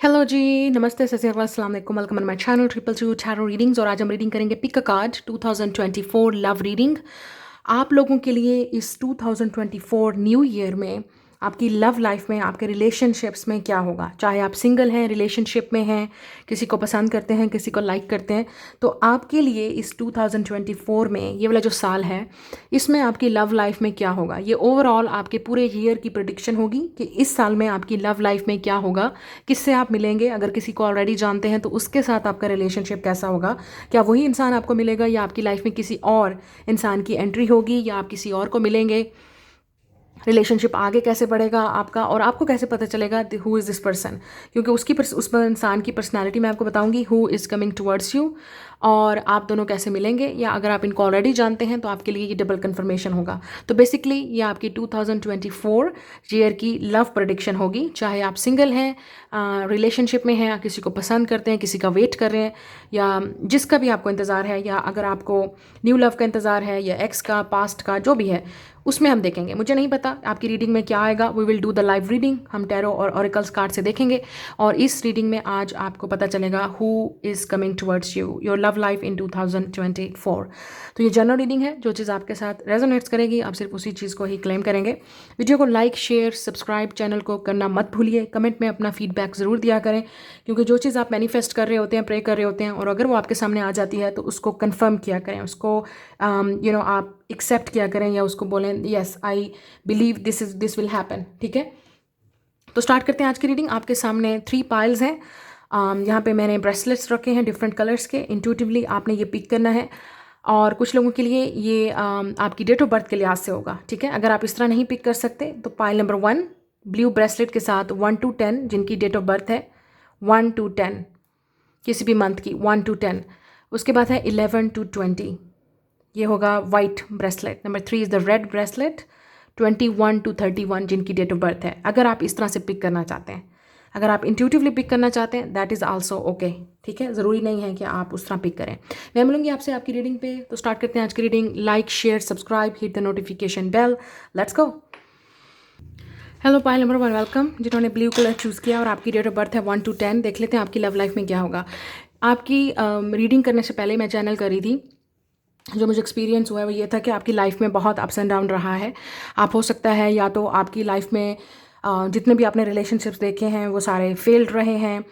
Hello जी, नमस्ते, सत श्री अकाल, अस्सलाम वालेकुम, welcome on my channel triple two tarot readings. और आज हम रीडिंग करेंगे pick a card 2024 love reading. आप लोगों के लिए इस 2024 न्यू ईयर में आपकी लव लाइफ में, आपके रिलेशनशिप्स में क्या होगा। चाहे आप सिंगल हैं, रिलेशनशिप में हैं, किसी को पसंद करते हैं, किसी को लाइक करते हैं, तो आपके लिए इस 2024 में ये वाला जो साल है, इसमें आपकी लव लाइफ में क्या होगा। ये ओवरऑल आपके पूरे ईयर की प्रेडिक्शन होगी कि इस साल में आपकी लव लाइफ में क्या होगा, किससे आप मिलेंगे। अगर किसी को ऑलरेडी जानते हैं तो उसके साथ आपका रिलेशनशिप कैसा होगा, क्या वही इंसान आपको मिलेगा या आपकी लाइफ में किसी और इंसान की एंट्री होगी या आप किसी और को मिलेंगे। रिलेशनशिप आगे कैसे बढ़ेगा आपका, और आपको कैसे पता चलेगा हु इज़ दिस पर्सन, क्योंकि उस पर इंसान की पर्सनालिटी मैं आपको बताऊंगी, who is coming towards you, और आप दोनों कैसे मिलेंगे। या अगर आप इनको ऑलरेडी जानते हैं तो आपके लिए ये डबल कंफर्मेशन होगा। तो बेसिकली ये आपकी 2024 ईयर की लव प्रेडिक्शन होगी। चाहे आप सिंगल हैं, रिलेशनशिप में हैं, या किसी को पसंद करते हैं, किसी का वेट कर रहे हैं, या जिसका भी आपको इंतज़ार है, या अगर आपको न्यू लव का इंतज़ार है या एक्स का, पास्ट का, जो भी है, उसमें हम देखेंगे। मुझे नहीं पता आपकी रीडिंग में क्या आएगा। We will do the live reading. हम टैरो और ऑरिकल्स कार्ड से देखेंगे, और इस रीडिंग में आज आपको पता चलेगा who is coming towards you, your love life in 2024। तो ये जनरल रीडिंग है। जो चीज़ आपके साथ रेजोनेट्स करेगी आप सिर्फ उसी चीज़ को ही क्लेम करेंगे। वीडियो को लाइक, शेयर, सब्सक्राइब, चैनल को करना मत भूलिए। कमेंट में अपना फीडबैक ज़रूर दिया करें, क्योंकि जो चीज़ आप मैनिफेस्ट कर रहे होते हैं, प्रे कर रहे होते हैं, और अगर वो आपके सामने आ जाती है तो उसको कन्फर्म किया करें, उसको आप एक्सेप्ट किया करें, या उसको बोलें yes I believe this will happen. ठीक है, तो स्टार्ट करते हैं आज की रीडिंग। आपके सामने 3 पाइल्स हैं। यहाँ पे मैंने ब्रेसलेट्स रखे हैं डिफरेंट कलर्स के। इंट्यूटिवली आपने ये पिक करना है, और कुछ लोगों के लिए ये आपकी डेट ऑफ बर्थ के लिहाज से होगा। ठीक है, अगर आप इस तरह नहीं पिक कर सकते तो पाइल नंबर 1 ब्लू ब्रेसलेट के साथ 1 to 10 जिनकी डेट ऑफ बर्थ है 1 to 10 किसी भी मंथ की 1 to 10। उसके बाद है 11 to 20, ये होगा white bracelet. Number 3 is the red bracelet 21 to 31 जिनकी डेट ऑफ बर्थ है। अगर आप इस तरह से पिक करना चाहते हैं, अगर आप इंट्यूटिवली पिक करना चाहते हैं, दैट इज़ आल्सो ओके। ठीक है, ज़रूरी नहीं है कि आप उस तरह पिक करें। मैं मिलूंगी आपसे आपकी रीडिंग पे। तो स्टार्ट करते हैं आज की reading. Like, share, subscribe, hit the notification bell. Let's go. Hello pile number 1, welcome. जिन्होंने ब्लू कलर चूज़ किया और आपकी डेट ऑफ बर्थ है 1 to 10, देख लेते हैं आपकी लव लाइफ में क्या होगा। आपकी रीडिंग करने से पहले मैं चैनल करी थी, जो मुझे एक्सपीरियंस हुआ है वो ये था कि आपकी लाइफ में बहुत अप्स एंड डाउन रहा है। आप हो सकता है या तो आपकी लाइफ में जितने भी आपने रिलेशनशिप्स देखे हैं वो सारे फेल्ड रहे हैं,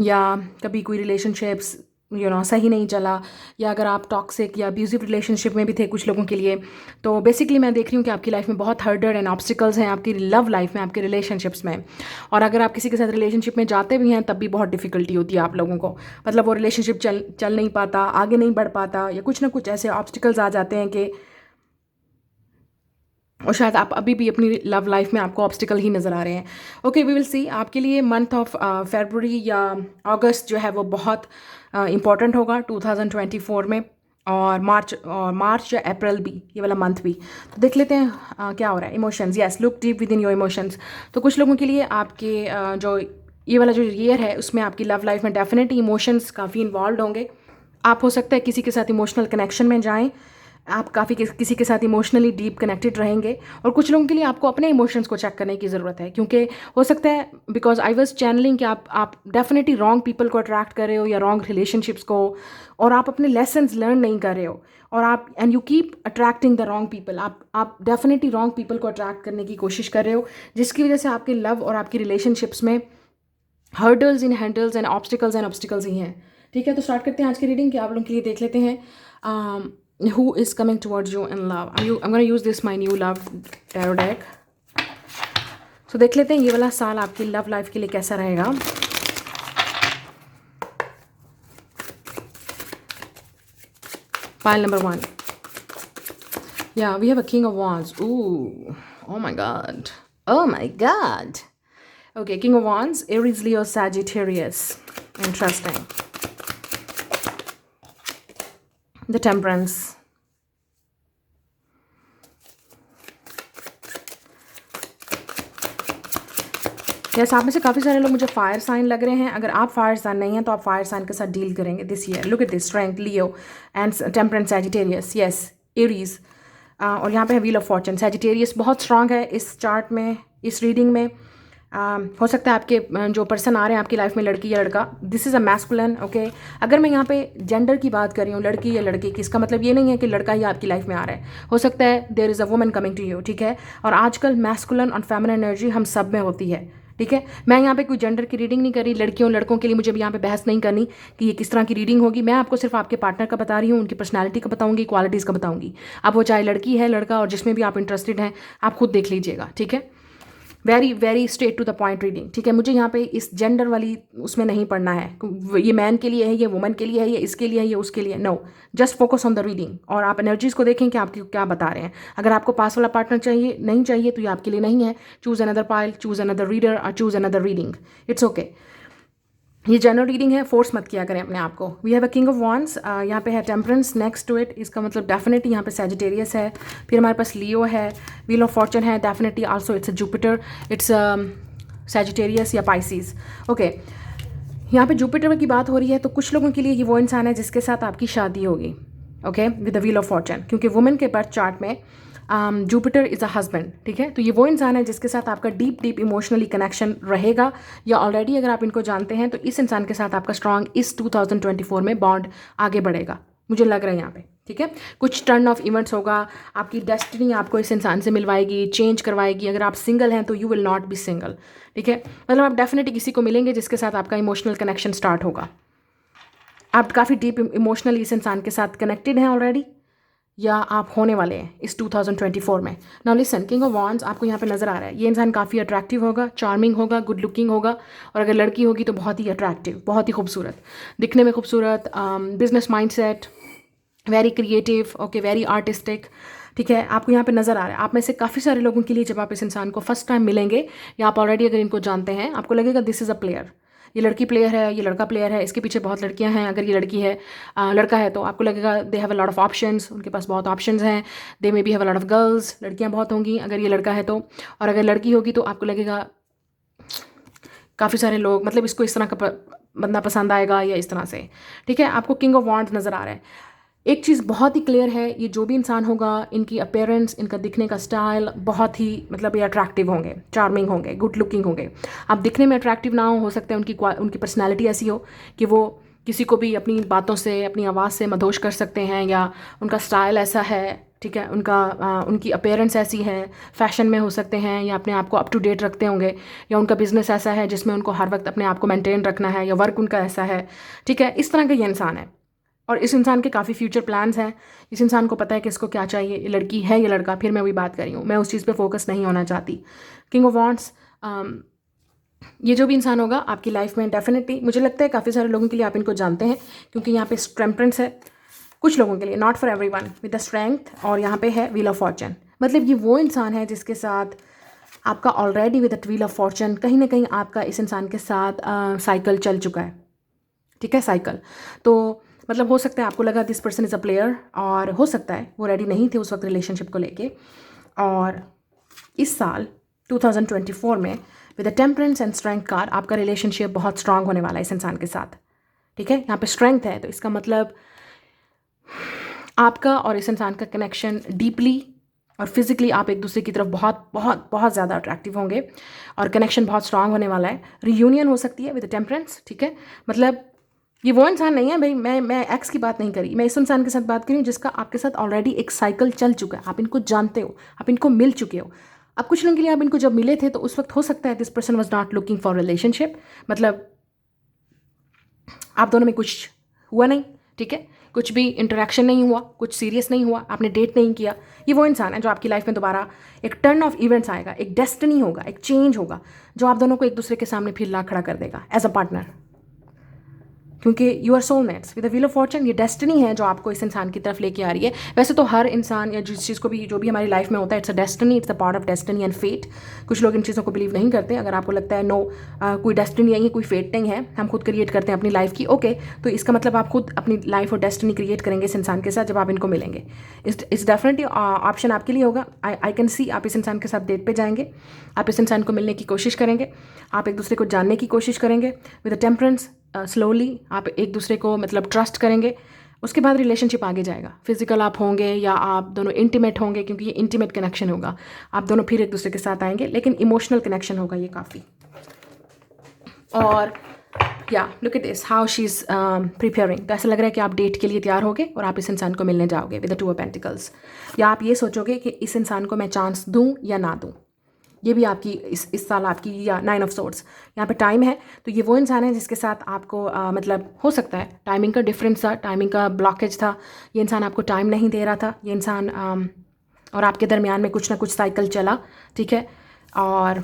या कभी कोई रिलेशनशिप्स सही नहीं चला, या अगर आप टॉक्सिक या अब्यूजिव रिलेशनशिप में भी थे कुछ लोगों के लिए। तो बेसिकली मैं देख रही हूँ कि आपकी लाइफ में बहुत हर्डर एंड ऑब्स्टिकल्स हैं आपकी लव लाइफ में, आपके रिलेशनशिप्स में। और अगर आप किसी के साथ रिलेशनशिप में जाते भी हैं तब भी बहुत डिफिकल्टी होती है आप लोगों को। मतलब वो रिलेशनशिप चल नहीं पाता, आगे नहीं बढ़ पाता, या कुछ ना कुछ ऐसे ऑब्स्टिकल्स आ जाते हैं कि, और शायद आप अभी भी अपनी लव लाइफ में आपको ऑब्स्टिकल ही नज़र आ रहे हैं। Okay, we will see. आपके लिए मंथ ऑफ फरवरी या अगस्त जो है वो बहुत इंपॉर्टेंट होगा 2024 में, और मार्च या अप्रैल भी, ये वाला मंथ भी। तो देख लेते हैं क्या हो रहा है। Emotions, yes, look deep with in your emotions. तो कुछ लोगों के लिए आपके जो ये वाला जो ईयर है उसमें आपकी लव लाइफ में डेफिनेटली इमोशंस काफ़ी इन्वॉल्व होंगे। आप हो सकता है किसी के साथ इमोशनल कनेक्शन में जाएं, आप काफ़ी किसी के साथ इमोशनली डीप कनेक्टेड रहेंगे। और कुछ लोगों के लिए आपको अपने इमोशंस को चेक करने की ज़रूरत है, क्योंकि हो सकता है, बिकॉज आई वाज चैनलिंग कि आप डेफिनेटली रॉन्ग पीपल को अट्रैक्ट कर रहे हो, या रॉन्ग रिलेशनशिप्स को, और आप अपने लेसन्स लर्न नहीं कर रहे हो, और आप and you keep attracting the wrong people. आप डेफिनेटली रॉन्ग पीपल को अट्रैक्ट करने की कोशिश कर रहे हो, जिसकी वजह से आपके लव और आपकी रिलेशनशिप्स में हर्डल्स एंड ऑब्स्टिकल्स ही हैं। ठीक है, तो स्टार्ट करते हैं आज की रीडिंग कि आप लोगों के लिए देख लेते हैं who is coming towards you in love. I'm going to use this my new love tarot deck. So देख लेते हैं ये वाला साल आपकी लव लाइफ के लिए कैसा रहेगा। Pile number 1. Yeah, we have a King of Wands. Ooh, oh my God. Oh my God. Okay, King of Wands, Aries, Leo, Sagittarius. Interesting. The Temperance. Yes, आप में से काफ़ी सारे लोग मुझे फायर साइन लग रहे हैं। अगर आप फायर साइन नहीं हैं तो आप फायर साइन के साथ डील करेंगे this year. Look at this, strength, Leo and temperance, Sagittarius, yes, Aries. और यहाँ पे है व्हील ऑफ फॉर्चून। सैजिटेरियस बहुत स्ट्रांग है इस चार्ट में, इस रीडिंग में। हो सकता है आपके जो पर्सन आ रहे हैं आपकी लाइफ में, लड़की या लड़का, this is a masculine, okay. अगर मैं यहाँ पे जेंडर की बात कर रही हूँ, लड़की या लड़के की, इसका मतलब ये नहीं है कि लड़का ही आपकी लाइफ में आ रहा है। हो सकता है there is a woman coming to you, ठीक है। और आजकल मैस्कुलिन और फेमिनिन एनर्जी हम सब में होती है, ठीक है। मैं यहाँ पे कोई जेंडर की रीडिंग नहीं कर रही, लड़कियों लड़कों के लिए मुझे भी यहाँ पे बहस नहीं करनी कि ये किस तरह की रीडिंग होगी। मैं आपको सिर्फ आपके पार्टनर का बता रही हूँ, उनकी पर्सनैलिटी का बताऊँगी, क्वालिटीज़ का बताऊँगी। अब वो चाहे लड़की है लड़का, और जिसमें भी आप इंटरेस्टेड हैं आप खुद देख लीजिएगा, ठीक है। Very very straight to the point reading, ठीक है। मुझे यहाँ पे इस जेंडर वाली उसमें नहीं पढ़ना है, ये मैन के लिए है, ये वुमन के लिए है, ये इसके लिए है, ये उसके लिए, no. Just focus on the reading, और आप एनर्जीज को देखें कि आपकी क्या बता रहे हैं। अगर आपको पास वाला पार्टनर चाहिए, नहीं चाहिए, तो ये आपके लिए नहीं है। Choose another pile, choose another reader, और choose another reading, it's okay. ये जनरल रीडिंग है, फोर्स मत किया करें अपने आप को। We have a king of wands, यहाँ पे है टेम्परेंस नेक्स्ट टू इट, इसका मतलब डेफिनेटली यहाँ पे सैजिटेरियस है। फिर हमारे पास लियो है, व्हील ऑफ फॉर्चून है, definitely also it's a Jupiter, it's Sagittarius या पाइसिस, ओके। यहाँ पे जुपिटर की बात हो रही है, तो कुछ लोगों के लिए ये वो इंसान है जिसके साथ आपकी शादी होगी, okay, with the wheel of Fortune, क्योंकि वुमेन के बर्थ चार्ट में जुपिटर इज़ अ हस्बैंड, ठीक है। तो ये वो इंसान है जिसके साथ आपका डीप डीप इमोशनली कनेक्शन रहेगा, या ऑलरेडी अगर आप इनको जानते हैं तो इस इंसान के साथ आपका स्ट्रांग इस 2024 में बॉन्ड आगे बढ़ेगा, मुझे लग रहा है यहाँ पे, ठीक है। कुछ टर्न ऑफ इवेंट्स होगा, आपकी डेस्टिनी आपको इस इंसान से मिलवाएगी, चेंज करवाएगी। अगर आप सिंगल हैं तो you will not be single, ठीक है। मतलब आप डेफिनेटली किसी को मिलेंगे जिसके साथ आपका इमोशनल कनेक्शन स्टार्ट होगा। आप काफ़ी डीप इमोशनली इस इंसान के साथ कनेक्टेड हैं ऑलरेडी, या आप होने वाले हैं इस 2024 में। Now listen, king of wands आपको यहाँ पे नज़र आ रहा है। ये इंसान काफ़ी अट्रैक्टिव होगा, चार्मिंग होगा, गुड लुकिंग होगा, और अगर लड़की होगी तो बहुत ही अट्रैक्टिव, बहुत ही खूबसूरत, दिखने में खूबसूरत, business mindset, very creative, okay, very artistic, ठीक है। आपको यहाँ पे नज़र आ रहा है। आप में से काफ़ी सारे लोगों के लिए जब आप इस इंसान को फर्स्ट टाइम मिलेंगे, या आप ऑलरेडी अगर इनको जानते हैं, आपको लगेगा दिस इज़ अ प्लेयर, ये लड़की प्लेयर है, ये लड़का प्लेयर है, इसके पीछे बहुत लड़कियां हैं। अगर ये लड़की है, लड़का है, तो आपको लगेगा they have a lot of options, उनके पास बहुत ऑप्शंस हैं। They may be have a lot of girls, लड़कियां बहुत होंगी अगर ये लड़का है तो। और अगर लड़की होगी तो आपको लगेगा काफ़ी सारे लोग, मतलब इसको इस तरह का बंदा पसंद आएगा, या इस तरह से, ठीक है। आपको किंग ऑफ वॉन्ड्स नज़र आ रहा है। एक चीज़ बहुत ही क्लियर है, ये जो भी इंसान होगा, इनकी अपीयरेंस, इनका दिखने का स्टाइल बहुत ही, मतलब ये अट्रैक्टिव होंगे, चार्मिंग होंगे, गुड लुकिंग होंगे। आप दिखने में अट्रैक्टिव ना हो सकता है उनकी पर्सनैलिटी ऐसी हो कि वो किसी को भी अपनी बातों से, अपनी आवाज़ से मदहोश कर सकते हैं, या उनका स्टाइल ऐसा है, ठीक है, उनकी अपीयरेंस ऐसी है, फैशन में हो सकते हैं, या अपने आप को अप टू डेट रखते होंगे, या उनका बिजनेस ऐसा है जिसमें उनको हर वक्त अपने आप को मेंटेन रखना है, या वर्क उनका ऐसा है, ठीक है। इस तरह का ये इंसान है, और इस इंसान के काफ़ी फ्यूचर प्लान्स हैं। इस इंसान को पता है कि इसको क्या चाहिए, ये लड़की है या लड़का, फिर मैं वही बात कर रही हूँ, मैं उस चीज़ पे फोकस नहीं होना चाहती। किंग ऑफ वॉन्ड्स, ये जो भी इंसान होगा आपकी लाइफ में, डेफिनेटली मुझे लगता है काफ़ी सारे लोगों के लिए आप इनको जानते हैं, क्योंकि यहाँ पे टेम्परेंस है कुछ लोगों के लिए, not for everyone, with the strength, और यहाँ पे है व्हील ऑफ फॉर्चून। मतलब ये वो इंसान है जिसके साथ आपका already with the wheel of Fortune कहीं ना कहीं आपका इस इंसान के साथ साइकिल चल चुका है, ठीक है, साइकिल। तो मतलब हो सकता है आपको लगा this person is a player, और हो सकता है वो रेडी नहीं थे उस वक्त रिलेशनशिप को लेके, और इस साल 2024 में with the temperance and strength card आपका रिलेशनशिप बहुत स्ट्रांग होने वाला है इस इंसान के साथ, ठीक है। यहाँ पे स्ट्रेंथ है, तो इसका मतलब आपका और इस इंसान का कनेक्शन डीपली और फिजिकली आप एक दूसरे की तरफ बहुत बहुत बहुत ज़्यादा अट्रैक्टिव होंगे, और कनेक्शन बहुत स्ट्रांग होने वाला है। रियूनियन हो सकती है विद द टेम्परेंस, ठीक है। मतलब ये वो इंसान नहीं है भाई, मैं एक्स की बात नहीं करी, मैं इस इंसान के साथ बात करी हूँ जिसका आपके साथ ऑलरेडी एक साइकिल चल चुका है, आप इनको जानते हो, आप इनको मिल चुके हो। अब कुछ लोगों के लिए आप इनको जब मिले थे तो उस वक्त हो सकता है this person was not looking for relationship, मतलब आप दोनों में कुछ हुआ नहीं, ठीक है, कुछ भी इंटरेक्शन नहीं हुआ, कुछ सीरियस नहीं हुआ, आपने डेट नहीं किया। ये वो इंसान है जो आपकी लाइफ में दोबारा एक टर्न ऑफ इवेंट्स आएगा, एक डेस्टिनी होगा, एक चेंज होगा, जो आप दोनों को एक दूसरे के सामने फिर ला खड़ा कर देगा एज अ पार्टनर, क्योंकि you are soulmates with the wheel of fortune. ये डेस्टिनी है जो आपको इस इंसान की तरफ लेके आ रही है। वैसे तो हर इंसान या जिस चीज़ को भी, जो भी हमारी लाइफ में होता है, it's a destiny, it's a part of destiny and fate. कुछ लोग इन चीज़ों को बिलीव नहीं करते। अगर आपको लगता है नो, कोई डेस्टिनी नहीं है, कोई फेट नहीं है, हम खुद क्रिएट करते हैं अपनी लाइफ की, ओके, तो इसका मतलब आप खुद अपनी लाइफ और डेस्टिनी क्रिएट करेंगे इस इंसान के साथ जब आप इनको मिलेंगे। इट्स डेफिनेटली ऑप्शन आपके लिए होगा। आई कैन सी आप इस इंसान के साथ डेट पे जाएंगे, आप इस इंसान को मिलने की कोशिश करेंगे, आप एक दूसरे को जानने की कोशिश करेंगे विद द टेम्परेंस। स्लोली आप एक दूसरे को मतलब ट्रस्ट करेंगे, उसके बाद रिलेशनशिप आगे जाएगा। फिजिकल आप होंगे या आप दोनों इंटीमेट होंगे, क्योंकि ये इंटीमेट कनेक्शन होगा, आप दोनों फिर एक दूसरे के साथ आएंगे, लेकिन इमोशनल कनेक्शन होगा ये काफ़ी। और या look at this how she is preparing. तो ऐसा लग रहा है कि आप डेट के लिए तैयार होगे और आप इस इंसान को मिलने जाओगे with the two of pentacles. या आप ये सोचोगे कि इस इंसान को मैं चांस दूँ या ना दूँ। ये भी आपकी इस साल आपकी, या 9 ऑफ सोर्ड्स यहाँ पे टाइम है। तो ये वो इंसान है जिसके साथ आपको मतलब हो सकता है टाइमिंग का डिफरेंस था, टाइमिंग का ब्लॉकेज था। ये इंसान आपको टाइम नहीं दे रहा था। ये इंसान और आपके दरमियान में कुछ ना कुछ साइकिल चला, ठीक है, और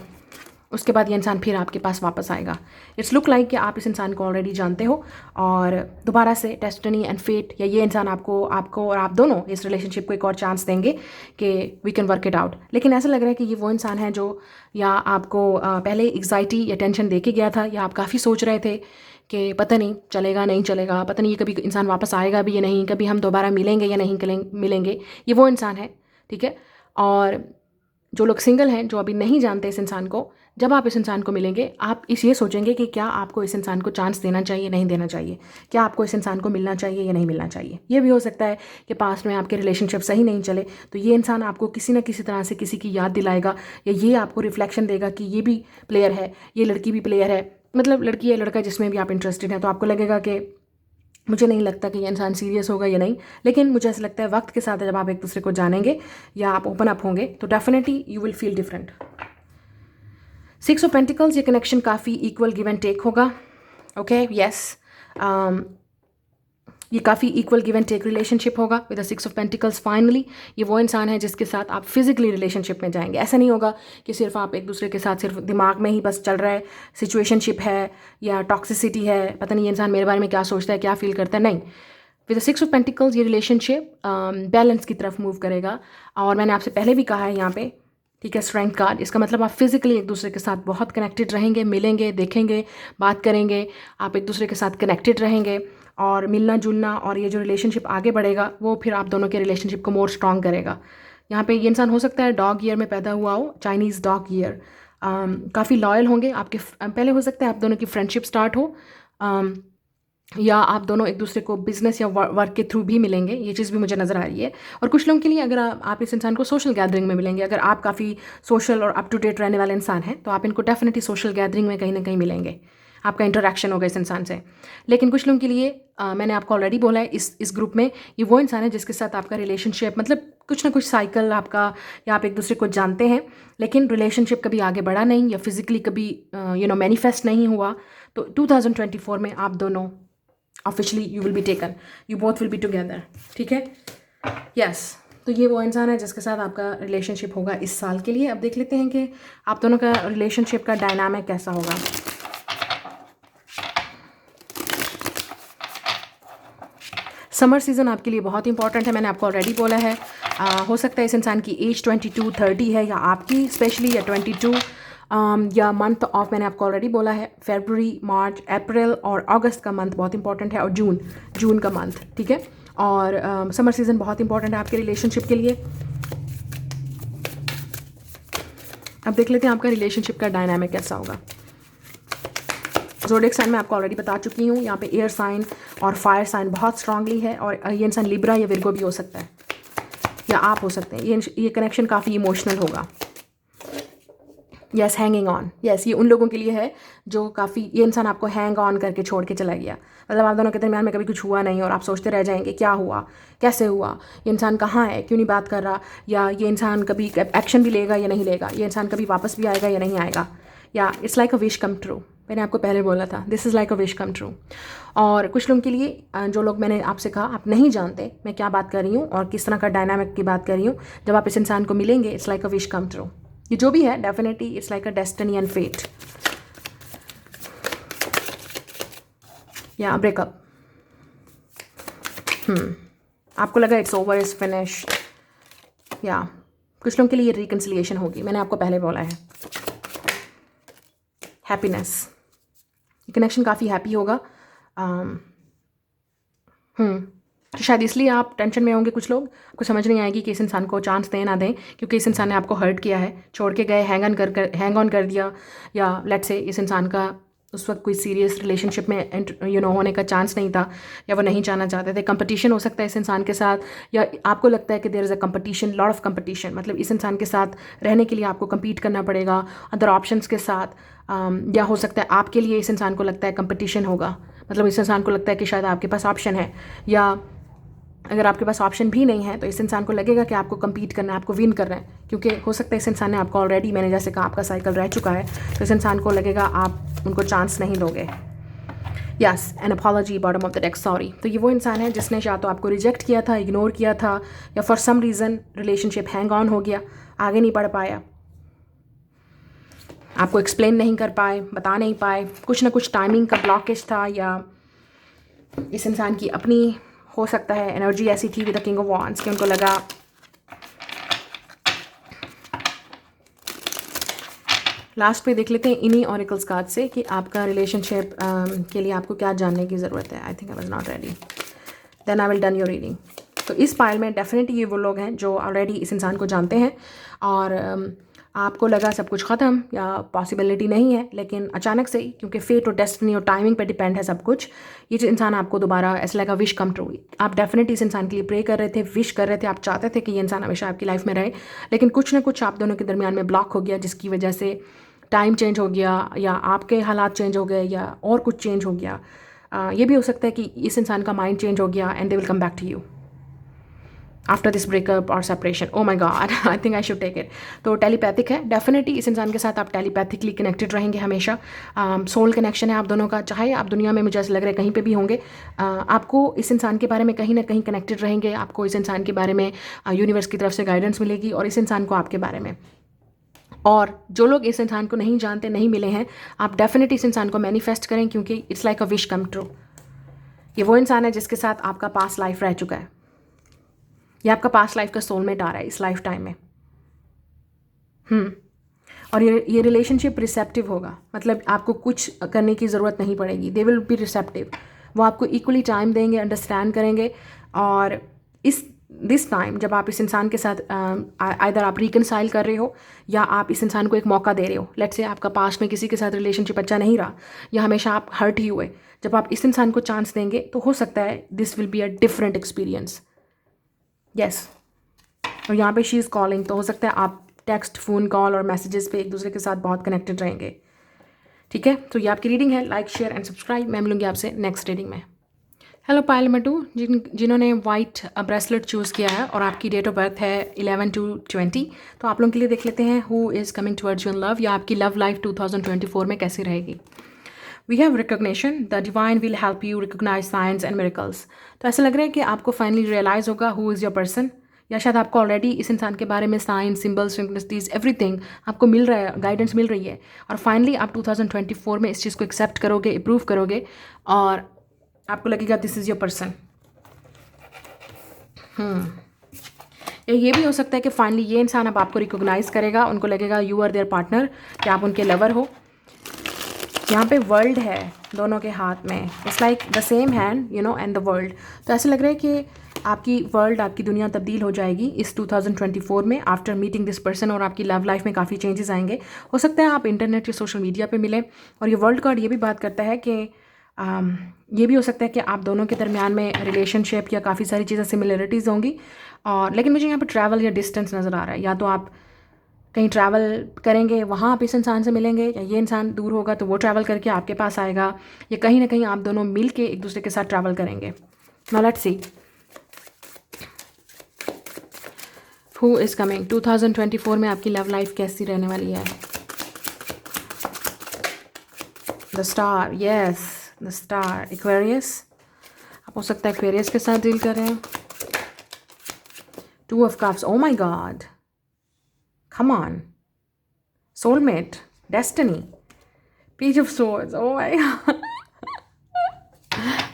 उसके बाद ये इंसान फिर आपके पास वापस आएगा। इट्स लुक लाइक कि आप इस इंसान को ऑलरेडी जानते हो और दोबारा से डेस्टिनी एंड फेट या ये इंसान आपको और आप दोनों इस रिलेशनशिप को एक और चांस देंगे कि we can work it out. लेकिन ऐसा लग रहा है कि ये वो इंसान है जो या आपको पहले एग्जाइटी या टेंशन दे के गया था, या आप काफ़ी सोच रहे थे कि पता नहीं चलेगा नहीं चलेगा, पता नहीं ये कभी इंसान वापस आएगा भी या नहीं, कभी हम दोबारा मिलेंगे या नहीं मिलेंगे। ये वो इंसान है, ठीक है। और जो लोग सिंगल हैं, जो अभी नहीं जानते इस इंसान को, जब आप इस इंसान को मिलेंगे आप ये सोचेंगे कि क्या आपको इस इंसान को चांस देना चाहिए नहीं देना चाहिए, क्या आपको इस इंसान को मिलना चाहिए या नहीं मिलना चाहिए। ये भी हो सकता है कि पास्ट में आपके रिलेशनशिप सही नहीं चले, तो ये इंसान आपको किसी न किसी तरह से किसी की याद दिलाएगा, या ये आपको रिफ्लेक्शन देगा कि ये भी प्लेयर है, ये लड़की भी प्लेयर है, मतलब लड़की या लड़का जिसमें भी आप इंटरेस्टेड हैं। तो आपको लगेगा कि मुझे नहीं लगता कि ये इंसान सीरियस होगा या नहीं, लेकिन मुझे ऐसा लगता है वक्त के साथ जब आप एक दूसरे को जानेंगे या आप ओपन अप होंगे तो definitely you will feel different. 6 of pentacles, ये कनेक्शन काफ़ी इक्वल गिव एंड टेक होगा। ओके, यस, ये काफ़ी equal give and take relationship होगा with the 6 of pentacles. Finally ये वो इंसान है जिसके साथ आप फिजिकली रिलेशनशिप में जाएंगे। ऐसा नहीं होगा कि सिर्फ आप एक दूसरे के साथ सिर्फ दिमाग में ही बस चल रहा है, सिचुएशनशिप है या टॉक्सिसिटी है, पता नहीं ये इंसान मेरे बारे में क्या सोचता है, क्या फील करता है। नहीं, विद द 6 ऑफ पेंटिकल्स ये रिलेशनशिप बैलेंस की तरफ मूव करेगा। और मैंने आपसे पहले भी कहा है यहाँ पे, ठीक है, स्ट्रेंथ कार्ड, इसका मतलब आप फिजिकली एक दूसरे के साथ बहुत कनेक्टेड रहेंगे, मिलेंगे, देखेंगे, बात करेंगे, आप एक दूसरे के साथ कनेक्टेड रहेंगे और मिलना जुलना, और ये जो रिलेशनशिप आगे बढ़ेगा वो फिर आप दोनों के रिलेशनशिप को मोर स्ट्रॉन्ग करेगा। यहाँ पे ये इंसान हो सकता है डॉग ईयर में पैदा हुआ हो, चाइनीज़ डॉग ईयर। काफ़ी लॉयल होंगे आपके, पहले हो सकता है आप दोनों की फ्रेंडशिप स्टार्ट हो, या आप दोनों एक दूसरे को बिजनेस या वर्क के थ्रू भी मिलेंगे, ये चीज़ भी मुझे नज़र आ रही है। और कुछ लोगों के लिए अगर आप इस इंसान को सोशल गैदरिंग में मिलेंगे, अगर आप काफ़ी सोशल और अप टू डेट रहने वाले इंसान हैं तो आप इनको डेफिनेटली सोशल गैदरिंग में कहीं ना कहीं मिलेंगे, आपका इंटरेक्शन होगा इस इंसान से। लेकिन कुछ लोगों के लिए मैंने आपको ऑलरेडी बोला है, इस ग्रुप में ये वो इंसान है जिसके साथ आपका रिलेशनशिप मतलब कुछ ना कुछ साइकिल आपका, या आप एक दूसरे को जानते हैं लेकिन रिलेशनशिप कभी आगे बढ़ा नहीं या फिजिकली कभी मैनिफेस्ट नहीं हुआ। तो 2024 में आप दोनों officially you will be taken, you both will be together, ठीक है, यस। तो ये वो इंसान है जिसके साथ आपका रिलेशनशिप होगा इस साल के लिए। अब देख लेते हैं कि आप दोनों का रिलेशनशिप का डायनामिक कैसा होगा। समर सीज़न आपके लिए बहुत इंपॉर्टेंट है, मैंने आपको ऑलरेडी बोला है। हो सकता है इस इंसान की एज 22-30 है, या आपकी स्पेशली या 22, या मंथ ऑफ मैंने आपको ऑलरेडी बोला है, फरवरी, मार्च, अप्रैल और अगस्त का मंथ बहुत इंपॉर्टेंट है, और जून का मंथ, ठीक है। और समर सीज़न बहुत इंपॉर्टेंट है आपके रिलेशनशिप के लिए। अब देख लेते हैं आपका रिलेशनशिप का डायनामिक कैसा होगा। ज़ोडिएक साइन मैं आपको ऑलरेडी बता चुकी हूँ, यहाँ पे एयर साइन और फायर साइन बहुत स्ट्रांगली है, और ये इंसान लिब्रा या विर्गो भी हो सकता है, या आप हो सकते हैं। ये कनेक्शन काफ़ी इमोशनल होगा। यस, हैंगिंग ऑन, यस, ये उन लोगों के लिए है जो काफ़ी, ये इंसान आपको हैंग ऑन करके छोड़ के चला गया, मतलब आप दोनों के दरमियान में कभी कुछ हुआ नहीं और आप सोचते रह जाएंगे क्या हुआ, कैसे हुआ, ये इंसान कहाँ है, क्यों नहीं बात कर रहा, या ये इंसान कभी एक्शन भी लेगा या नहीं लेगा, ये इंसान कभी वापस भी आएगा या नहीं आएगा, या it's like a wish come true. मैंने आपको पहले बोला था, this is like a wish come true. और कुछ लोगों के लिए, जो लोग मैंने आपसे कहा आप नहीं जानते मैं क्या बात कर रही हूँ और किस तरह का डायनामिक की बात कर रही हूँ, जब आप इस इंसान को मिलेंगे it's like a wish come true. ये जो भी है definitely it's like a destiny and fate, या ब्रेकअप। आपको लगा इट्स ओवर, इज फिनिश, या कुछ लोगों के लिए रिकन्सिलिएशन होगी, मैंने आपको पहले बोला है। हैप्पीनेस, ये कनेक्शन काफ़ी हैप्पी होगा। तो शायद इसलिए आप टेंशन में होंगे, कुछ लोग आपको समझ नहीं आएगी कि इस इंसान को चांस दें ना दें, क्योंकि इस इंसान ने आपको हर्ट किया है, छोड़ के गए, हैंग ऑन कर दिया, या लेट्स से इस इंसान का उस वक्त कोई सीरियस रिलेशनशिप में होने का चांस नहीं था, या वो नहीं जाना चाहते थे। कंपटीशन हो सकता है इस इंसान के साथ, या आपको लगता है कि there is a competition, lot of competition, मतलब इस इंसान के साथ रहने के लिए आपको compete करना पड़ेगा अदर ऑप्शंस के साथ। या हो सकता है आपके लिए इस इंसान को लगता है कंपटीशन होगा, मतलब इस इंसान को लगता है कि शायद आपके पास ऑप्शन है, या अगर आपके पास ऑप्शन भी नहीं है तो इस इंसान को लगेगा कि आपको compete करना है, आपको विन करना है, क्योंकि हो सकता है इस इंसान ने आपको ऑलरेडी, मैंने जैसे कहा, आपका साइकिल रह चुका है, तो इस इंसान को लगेगा आप उनको चांस नहीं दोगे। Yes, N apology, bottom of the deck, sorry. तो ये वो इंसान है जिसने या तो आपको रिजेक्ट किया था, इग्नोर किया था, या for some reason relationship hang on हो गया, आगे नहीं बढ़ पाया, आपको एक्सप्लेन नहीं कर पाए, बता नहीं पाए, कुछ ना कुछ टाइमिंग का ब्लॉकेज था, या इस इंसान की अपनी हो सकता है एनर्जी ऐसी थी with the king of wands कि उनको लगा, लास्ट पे देख लेते हैं इन्हीं ऑरिकल्स कार्ड से कि आपका रिलेशनशिप के लिए आपको क्या जानने की ज़रूरत है। I think I was not ready, then I will done your reading. तो इस पाइल में डेफिनेटली ये वो लोग हैं जो ऑलरेडी इस इंसान को जानते हैं, और आपको लगा सब कुछ ख़त्म या पॉसिबिलिटी नहीं है, लेकिन अचानक से ही, क्योंकि फेट और डेस्टिनी और टाइमिंग पे डिपेंड है सब कुछ, ये जो इंसान आपको दोबारा ऐसा लगा विश कम ट्रू। आप डेफिनेटली इस इंसान के लिए प्रे कर रहे थे, विश कर रहे थे, आप चाहते थे कि ये इंसान हमेशा आपकी लाइफ में रहे, लेकिन कुछ ना कुछ आप दोनों के दरमियान में ब्लॉक हो गया, जिसकी वजह से टाइम चेंज हो गया, या आपके हालात चेंज हो गए, या और कुछ चेंज हो गया। ये भी हो सकता है कि इस इंसान का माइंड चेंज हो गया and they will come back to you after this breakup और separation. Oh my god, I think I should take it. तो टेलीपैथिक है, डेफिनेटली इस इंसान के साथ आप टेलीपैथिकली कनेक्टेड रहेंगे हमेशा। सोल कनेक्शन है आप दोनों का, चाहे आप दुनिया में, मुझे ऐसा लग रहा है, कहीं पे भी होंगे, आपको इस इंसान के बारे में कहीं ना कहीं कनेक्टेड रहेंगे, आपको इस इंसान के बारे में यूनिवर्स की तरफ से गाइडेंस मिलेगी, और इस इंसान को आपके बारे में। और जो लोग इस इंसान को नहीं जानते, नहीं मिले हैं, आप डेफिनेटली इस इंसान को मैनिफेस्ट करें, क्योंकि it's like a wish come true. ये वो इंसान है जिसके साथ आपका पास्ट लाइफ रह चुका है, ये आपका पास्ट लाइफ का सोलमेट आ रहा है इस लाइफ टाइम में। और ये रिलेशनशिप रिसेप्टिव होगा, मतलब आपको कुछ करने की ज़रूरत नहीं पड़ेगी, दे विल बी रिसेप्टिव। वो आपको इक्वली टाइम देंगे, अंडरस्टैंड करेंगे, और दिस टाइम जब आप इस इंसान के साथ आइदर आप रिकनसाइल कर रहे हो, या आप इस इंसान को एक मौका दे रहे हो। लेट्स से आपका पास्ट में किसी के साथ रिलेशनशिप अच्छा नहीं रहा, या हमेशा आप हर्ट ही हुए, जब आप इस इंसान को चांस देंगे तो हो सकता है this will be a different experience. Yes, और यहाँ पे शी इज़ कॉलिंग, तो हो सकता है आप टेक्स्ट, फ़ोन कॉल और मैसेजेस पे एक दूसरे के साथ बहुत कनेक्टेड रहेंगे। ठीक है, तो ये आपकी रीडिंग है। Like, share and subscribe. मैं मिलूंगी आपसे नेक्स्ट रीडिंग में। हेलो पायल नंबर 2, जिन्होंने वाइट ब्रेसलेट चूज़ किया है और आपकी डेट ऑफ बर्थ है 11/2/20, तो आप लोगों के लिए देख लेते हैं who is coming towards you in love, या आपकी लव लाइफ 2024 में कैसी रहेगी। We have recognition, the divine will help you recognise science and miracles. तो ऐसा लग रहा है कि आपको फाइनली रियलाइज़ होगा हु इज़ योर पर्सन, या शायद आपको ऑलरेडी इस इंसान के बारे में साइन, सिम्बल्स, सिंक्रोनिसिटीज, एवरीथिंग आपको मिल रहा है, गाइडेंस मिल रही है, और फाइनली आप 2024 में इस चीज़ को एक्सेप्ट करोगे, अप्रूव करोगे, और आपको लगेगा दिस इज़ योर पर्सन। ये भी हो सकता है कि फाइनली ये इंसान अब आपको रिकॉग्नाइज करेगा, उनको लगेगा यू आर देयर पार्टनर, कि आप उनके लवर हो। यहाँ पे वर्ल्ड है दोनों के हाथ में, it's like the same hand and the world. तो ऐसा लग रहा है कि आपकी वर्ल्ड, आपकी दुनिया तब्दील हो जाएगी इस 2024 में आफ्टर मीटिंग दिस पर्सन, और आपकी लव लाइफ में काफ़ी चेंजेस आएंगे। हो सकता है आप इंटरनेट या सोशल मीडिया पे मिलें, और ये वर्ल्ड कार्ड ये भी बात करता है कि ये भी हो सकता है कि आप दोनों के दरमियान में रिलेशनशिप या काफ़ी सारी चीज़ें सिमिलरिटीज़ होंगी, और लेकिन मुझे यहाँ पर ट्रैवल या डिस्टेंस नज़र आ रहा है। या तो आप कहीं ट्रैवल करेंगे, वहाँ आप इस इंसान से मिलेंगे, या ये इंसान दूर होगा तो वो ट्रैवल करके आपके पास आएगा, या कहीं ना कहीं आप दोनों मिल के एक दूसरे के साथ ट्रैवल करेंगे। Now let's see who is coming. 2024 में आपकी लव लाइफ कैसी रहने वाली है। The star, yes the star, Aquarius. आप हो सकता है एक्वेरियस के साथ डील कर रहे हैं। 2 of cups, oh my god, come on, soulmate, destiny, page of swords, oh my god.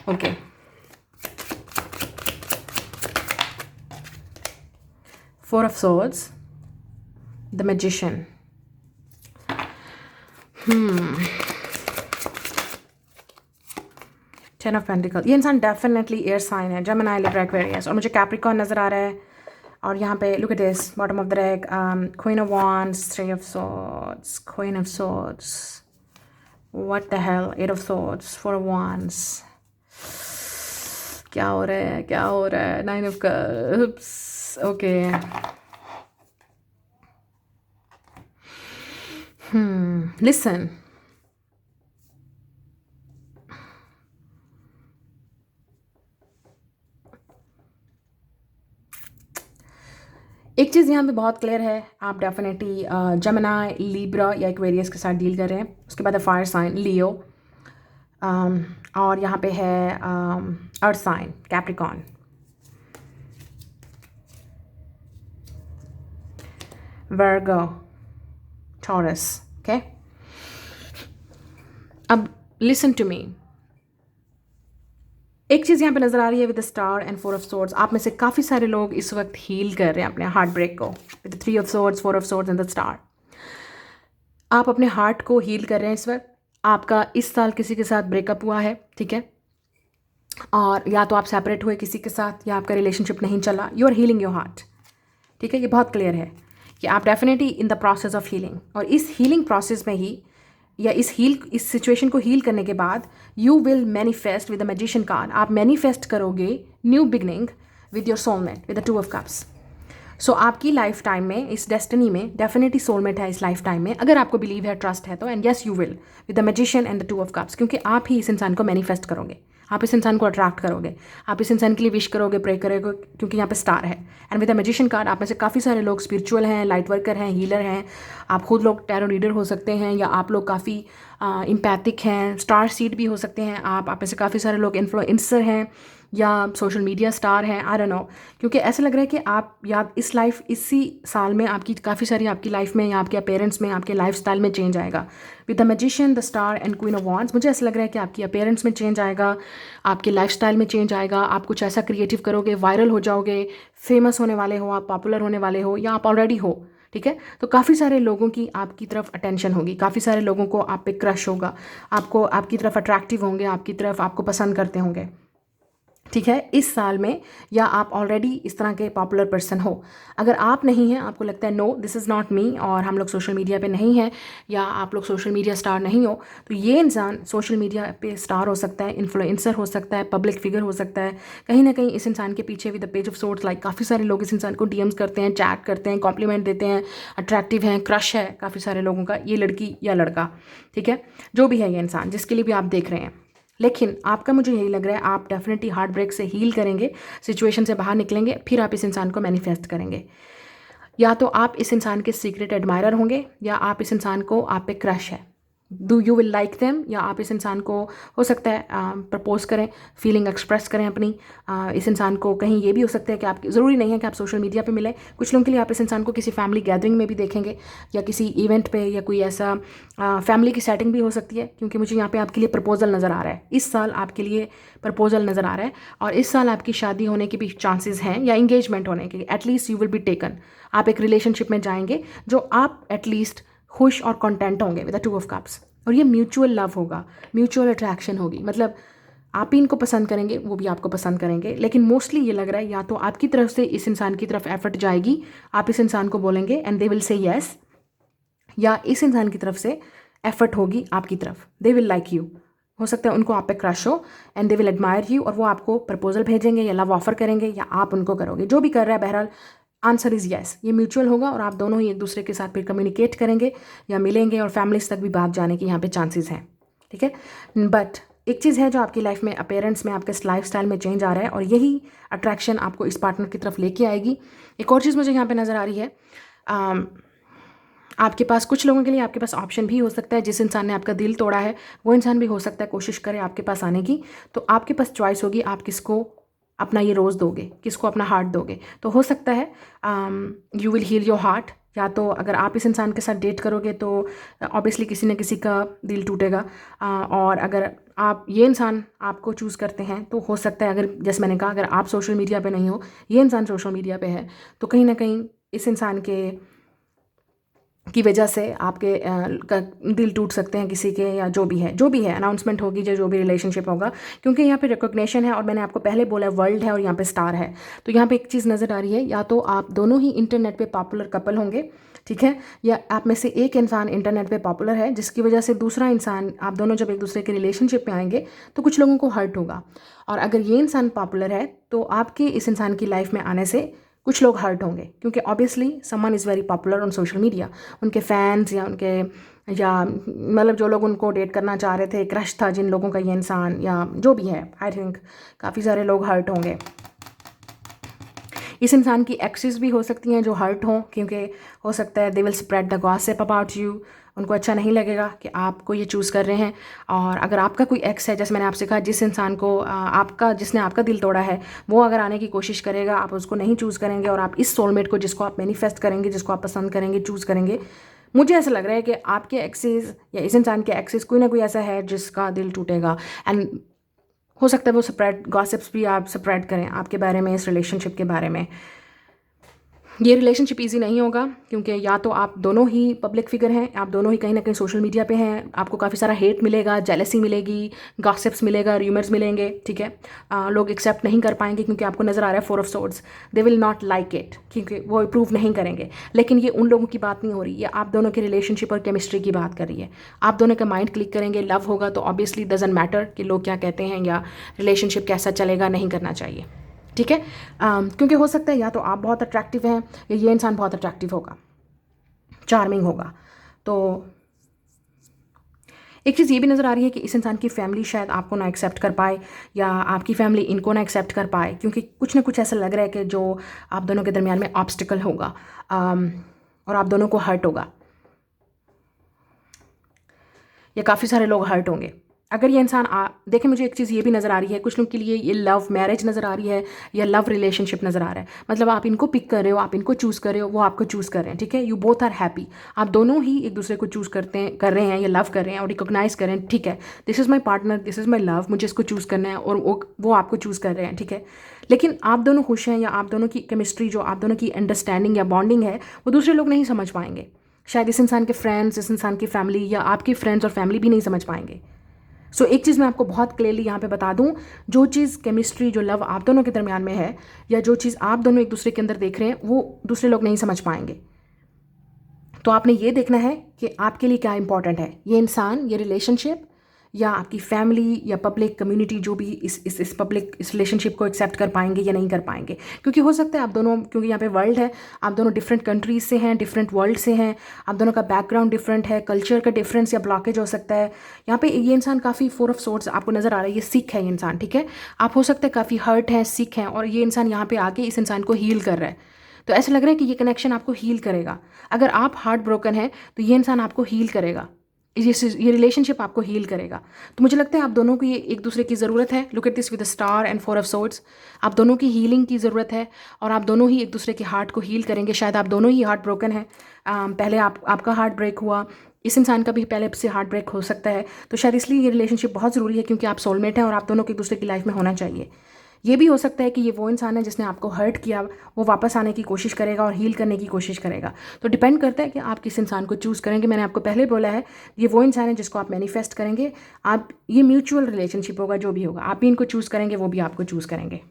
Okay, 4 of swords, the magician, 10 of pentacles। ये इंसान डेफिनेटली एयर साइन है, जेमिनी, लिब्रा, एक्वेरियस, और मुझे कैप्रिकॉर्न नज़र आ रहा है। और यहाँ पे look at this, bottom of the deck, queen of wands, 3 of swords, queen of swords, What the hell? Eight of Swords for once. क्या हो रहा है, क्या हो रहा है? Nine of Cups. Okay. Listen. एक चीज़ यहाँ पे बहुत क्लियर है, आप डेफिनेटली जमिनाई, लिब्रा या एक्वेरियस के साथ डील कर रहे हैं। उसके बाद है फायर साइन लियो, और यहाँ पे है अर्थ साइन कैप्रिकॉन। वर्गो, टॉरस। ओके, अब लिसन टू मी। एक चीज़ यहाँ पे नज़र आ रही है with the star and four of swords. आप में से काफ़ी सारे लोग इस वक्त हील कर रहे हैं अपने हार्ट ब्रेक को with three of swords, four of swords and the star. आप अपने हार्ट को हील कर रहे हैं इस वक्त। आपका इस साल किसी के साथ ब्रेकअप हुआ है, ठीक है, और या तो आप सेपरेट हुए किसी के साथ, या आपका रिलेशनशिप नहीं चला। You are healing your heart, ठीक है। ये बहुत क्लियर है कि आप definitely in the process of healing, और इस हीलिंग प्रोसेस में ही, या इस सिचुएशन को हील करने के बाद you will manifest with the magician card. आप मैनिफेस्ट करोगे new beginning with your soulmate with the two of cups. So आपकी लाइफ टाइम में, इस डेस्टिनी में डेफिनेटली सोलमेट है इस लाइफ टाइम में, अगर आपको बिलीव है, ट्रस्ट है तो। And yes you will with the magician and the two of cups, क्योंकि आप ही इस इंसान को मैनिफेस्ट करोगे, आप इस इंसान को अट्रैक्ट करोगे, आप इस इंसान के लिए विश करोगे, प्रे करोगे, क्योंकि यहाँ पे स्टार है। And with the magician card, आप में से काफ़ी सारे लोग स्पिरिचुअल हैं, लाइट वर्कर हैं, हीलर हैं, आप खुद लोग टैरो रीडर हो सकते हैं, या आप लोग काफ़ी इम्पैथिक हैं, स्टार सीड भी हो सकते हैं आप में से काफ़ी सारे लोग इन्फ्लुएंसर हैं, या सोशल मीडिया स्टार हैं, आई डोंट नो। क्योंकि ऐसा लग रहा है कि आप या इसी साल में आपकी काफ़ी सारी आपकी लाइफ में, या आपके अपीयरेंस में, आपके लाइफ स्टाइल में चेंज आएगा। With the magician, the star and queen of wands, मुझे ऐसा लग रहा है कि आपकी अपीयरेंस में चेंज आएगा, आपके लाइफ स्टाइल में चेंज आएगा। आप कुछ ऐसा क्रिएटिव करोगे, वायरल हो जाओगे, फेमस होने वाले हो, आप पॉपुलर होने वाले हो, या आप ऑलरेडी हो, ठीक है। तो काफ़ी सारे लोगों की आपकी तरफ अटेंशन होगी, काफ़ी सारे लोगों को आप पे क्रश होगा, आपको आपकी तरफ अट्रैक्टिव होंगे, आपकी तरफ आपको पसंद करते होंगे, ठीक है, इस साल में। या आप ऑलरेडी इस तरह के पॉपुलर पर्सन हो। अगर आप नहीं हैं, आपको लगता है no this is not me, और हम लोग सोशल मीडिया पे नहीं हैं, या आप लोग सोशल मीडिया स्टार नहीं हो, तो ये इंसान सोशल मीडिया पे स्टार हो सकता है, इन्फ्लुएंसर हो सकता है, पब्लिक फिगर हो सकता है। कहीं ना कहीं इस इंसान के पीछे with the page of swords like काफ़ी सारे लोग इस इंसान को डीएम्स करते हैं, चैट करते हैं, कॉम्प्लीमेंट देते हैं, अट्रैक्टिव हैं, क्रश है काफ़ी सारे लोगों का, ये लड़की या लड़का, ठीक है, जो भी है ये इंसान जिसके लिए भी आप देख रहे हैं। लेकिन आपका मुझे यही लग रहा है, आप डेफिनेटली हार्ट ब्रेक से हील करेंगे, सिचुएशन से बाहर निकलेंगे, फिर आप इस इंसान को मैनिफेस्ट करेंगे। या तो आप इस इंसान के सीक्रेट एडमायरर होंगे, या आप इस इंसान को, आप पे क्रश है, do you will like them, या आप इस इंसान को हो सकता है प्रपोज करें, फीलिंग एक्सप्रेस करें अपनी। इस इंसान को कहीं ये भी हो सकता है कि आप, ज़रूरी नहीं है कि आप सोशल मीडिया पे मिलें, कुछ लोगों के लिए आप इस इंसान को किसी फैमिली गैदरिंग में भी देखेंगे, या किसी इवेंट पे, या कोई ऐसा फैमिली की सेटिंग भी हो सकती है। क्योंकि मुझे यहाँ पे आपके लिए प्रपोजल नज़र आ रहा है, इस साल आपके लिए प्रपोजल नज़र आ रहा है, और इस साल आपकी शादी होने के भी चांसेस हैं, या इंगेजमेंट होने के, at least you will be taken. आप एक रिलेशनशिप में जाएंगे जो आप एटलीस्ट खुश और कंटेंट होंगे with the two of cups, और ये म्यूचुअल लव होगा, म्यूचुअल अट्रैक्शन होगी। मतलब आप ही इनको पसंद करेंगे, वो भी आपको पसंद करेंगे। लेकिन मोस्टली ये लग रहा है, या तो आपकी तरफ से इस इंसान की तरफ एफर्ट जाएगी, आप इस इंसान को बोलेंगे and they will say yes, या इस इंसान की तरफ से एफर्ट होगी आपकी तरफ, दे विल लाइक यू। हो सकता है उनको आप पे क्रश हो and they will admire you, और वो आपको प्रपोजल भेजेंगे, या लव ऑफर करेंगे, या आप उनको करोगे, जो भी कर रहा है। बहरहाल आंसर इज़ येस, ये म्यूचुअल होगा, और आप दोनों ही एक दूसरे के साथ फिर कम्युनिकेट करेंगे, या मिलेंगे, और फैमिलीज तक भी बात जाने की यहाँ पे चांसेस हैं, ठीक है। बट एक चीज़ है जो आपकी लाइफ में, अपीयरेंस में, आपके लाइफ स्टाइल में चेंज आ रहा है, और यही अट्रैक्शन आपको इस पार्टनर की तरफ लेके आएगी। एक और चीज़ मुझे यहाँ पे नज़र आ रही है, आपके पास कुछ लोगों के लिए आपके पास ऑप्शन भी हो सकता है, जिस इंसान ने आपका दिल तोड़ा है वो इंसान भी हो सकता है कोशिश करे आपके पास आने की। तो आपके पास चॉइस होगी, आप किसको अपना ये रोज़ दोगे, किसको अपना हार्ट दोगे। तो हो सकता है you will heal your heart, या तो अगर आप इस इंसान के साथ डेट करोगे तो ऑब्वियसली किसी न किसी का दिल टूटेगा, और अगर आप ये इंसान आपको चूज़ करते हैं तो हो सकता है, अगर जैसे मैंने कहा, अगर आप सोशल मीडिया पे नहीं हो, ये इंसान सोशल मीडिया पे है, तो कहीं ना कहीं इस इंसान की वजह से आपके दिल टूट सकते हैं किसी के, या जो भी है अनाउंसमेंट होगी, जो भी रिलेशनशिप होगा। क्योंकि यहाँ पे रिकॉग्निशन है, और मैंने आपको पहले बोला वर्ल्ड है, और यहाँ पे स्टार है। तो यहाँ पे एक चीज़ नज़र आ रही है, या तो आप दोनों ही इंटरनेट पे पॉपुलर कपल होंगे, ठीक है। या आप में से एक इंसान इंटरनेट पे पॉपुलर है जिसकी वजह से दूसरा इंसान, आप दोनों जब एक दूसरे के रिलेशनशिप में आएंगे तो कुछ लोगों को हर्ट होगा। और अगर ये इंसान पॉपुलर है तो आपके इस इंसान की लाइफ में आने से कुछ लोग हर्ट होंगे, क्योंकि obviously someone is very popular on social media. उनके फैंस या उनके, या मतलब जो लोग उनको डेट करना चाह रहे थे, क्रश था जिन लोगों का ये इंसान, या जो भी है, आई थिंक काफ़ी सारे लोग हर्ट होंगे। इस इंसान की एक्सेस भी हो सकती हैं जो हर्ट हों, क्योंकि हो सकता है they will spread the gossip about you. उनको अच्छा नहीं लगेगा कि आपको ये चूज़ कर रहे हैं। और अगर आपका कोई एक्स है, जैसे मैंने आपसे कहा, जिस इंसान को जिसने आपका दिल तोड़ा है, वो अगर आने की कोशिश करेगा, आप उसको नहीं चूज़ करेंगे और आप इस सोलमेट को, जिसको आप मैनिफेस्ट करेंगे, जिसको आप पसंद करेंगे, चूज़ करेंगे, मुझे ऐसा लग रहा है कि आपके एक्सेस या इस इंसान के एक्सेस कोई ना कोई ऐसा है जिसका दिल टूटेगा। एंड हो सकता है वो स्प्रेड गॉसिप्स भी आप स्प्रेड करें आपके बारे में, इस रिलेशनशिप के बारे में। ये रिलेशनशिप इजी नहीं होगा, क्योंकि या तो आप दोनों ही पब्लिक फिगर हैं, आप दोनों ही कहीं ना कहीं सोशल मीडिया पे हैं, आपको काफ़ी सारा हेट मिलेगा, जेलसी मिलेगी, गॉसिप्स मिलेगा, र्यूमर्स मिलेंगे, ठीक है। लोग एक्सेप्ट नहीं कर पाएंगे क्योंकि आपको नज़र आ रहा है 4 of swords. They will not like it, क्योंकि वो अप्रूव नहीं करेंगे। लेकिन ये उन लोगों की बात नहीं हो रही, ये आप दोनों के रिलेशनशिप और केमिस्ट्री की बात कर रही है। आप दोनों का माइंड क्लिक करेंगे, लव होगा, तो ऑब्वियसली डजंट मैटर कि लोग क्या कहते हैं या रिलेशनशिप कैसा चलेगा, नहीं करना चाहिए, ठीक है। क्योंकि हो सकता है या तो आप बहुत अट्रैक्टिव हैं या ये इंसान बहुत अट्रैक्टिव होगा, चार्मिंग होगा। तो एक चीज़ ये भी नज़र आ रही है कि इस इंसान की फैमिली शायद आपको ना एक्सेप्ट कर पाए, या आपकी फैमिली इनको ना एक्सेप्ट कर पाए, क्योंकि कुछ ना कुछ ऐसा लग रहा है कि जो आप दोनों के दरमियान में ऑब्स्टिकल होगा और आप दोनों को हर्ट होगा, या काफ़ी सारे लोग हर्ट होंगे। अगर ये इंसान देखें, मुझे एक चीज़ ये भी नज़र आ रही है, कुछ लोग के लिए ये लव मैरिज नज़र आ रही है या लव रिलेशनशिप नज़र आ रहा है। मतलब आप इनको पिक कर रहे हो, आप इनको चूज़ कर रहे हो, वो आपको चूज़ कर रहे हैं, ठीक है। यू बोथ आर हैप्पी, आप दोनों ही एक दूसरे को चूज़ कर रहे हैं या लव कर रहे हैं और रिकोगनाइज़ कर रहे हैं, ठीक है। This is my partner, this is my love, मुझे इसको चूज़ करना है, और वो आपको चूज़ कर रहे हैं, ठीक है। लेकिन आप दोनों खुश हैं, या आप दोनों की केमिस्ट्री, जो आप दोनों की अंडरस्टैंडिंग या बॉन्डिंग है, वो दूसरे लोग नहीं समझ पाएंगे। शायद इस इंसान के फ्रेंड्स, इस इंसान की फैमिली या आपकी फ्रेंड्स और फैमिली भी नहीं समझ पाएंगे। सो एक चीज़ मैं आपको बहुत क्लियरली यहाँ पे बता दूँ, जो चीज़ केमिस्ट्री, जो लव आप दोनों के दरमियान में है, या जो चीज़ आप दोनों एक दूसरे के अंदर देख रहे हैं, वो दूसरे लोग नहीं समझ पाएंगे। तो आपने ये देखना है कि आपके लिए क्या इंपॉर्टेंट है, ये इंसान, ये रिलेशनशिप, या आपकी फैमिली या पब्लिक कम्युनिटी, जो भी इस पब्लिक इस रिलेशनशिप को एक्सेप्ट कर पाएंगे या नहीं कर पाएंगे। क्योंकि हो सकता है आप दोनों, क्योंकि यहाँ पे वर्ल्ड है, आप दोनों डिफरेंट कंट्रीज से हैं, डिफरेंट वर्ल्ड से हैं, आप दोनों का बैकग्राउंड डिफरेंट है, कल्चर का डिफरेंस या ब्लॉकेज हो सकता है। यहाँ पे ये इंसान काफ़ी 4 ऑफ सोर्ड्स आपको नज़र आ रहा है, ये सिख है ये इंसान, ठीक है। आप हो सकता है काफ़ी हर्ट हैं, सिख हैं, और ये इंसान यहाँ पे आके इस इंसान को हील कर रहा है। तो ऐसा लग रहा है कि ये कनेक्शन आपको हील करेगा। अगर आप हार्ट ब्रोकन है तो ये इंसान आपको हील करेगा, ये रिलेशनशिप आपको हील करेगा। तो मुझे लगता है आप दोनों को ये एक दूसरे की ज़रूरत है। Look at this with the star and 4 of swords. आप दोनों की हीलिंग की ज़रूरत है, और आप दोनों ही एक दूसरे के हार्ट को हील करेंगे। शायद आप दोनों ही हार्ट ब्रोकन है, पहले आपका हार्ट ब्रेक हुआ, इस इंसान का भी पहले से हार्ट ब्रेक हो सकता है। तो शायद इसलिए ये रिलेशनशिप बहुत ज़रूरी है, क्योंकि आप सोलमेट हैं और आप दोनों को एक दूसरे की लाइफ में होना चाहिए। ये भी हो सकता है कि ये वो इंसान है जिसने आपको हर्ट किया, वो वापस आने की कोशिश करेगा और हील करने की कोशिश करेगा। तो डिपेंड करता है कि आप किस इंसान को चूज़ करेंगे। मैंने आपको पहले बोला है, ये वो इंसान है जिसको आप मैनिफेस्ट करेंगे। आप, ये म्यूचुअल रिलेशनशिप होगा, जो भी होगा, आप भी इनको चूज़ करेंगे, वो भी आपको चूज़ करेंगे।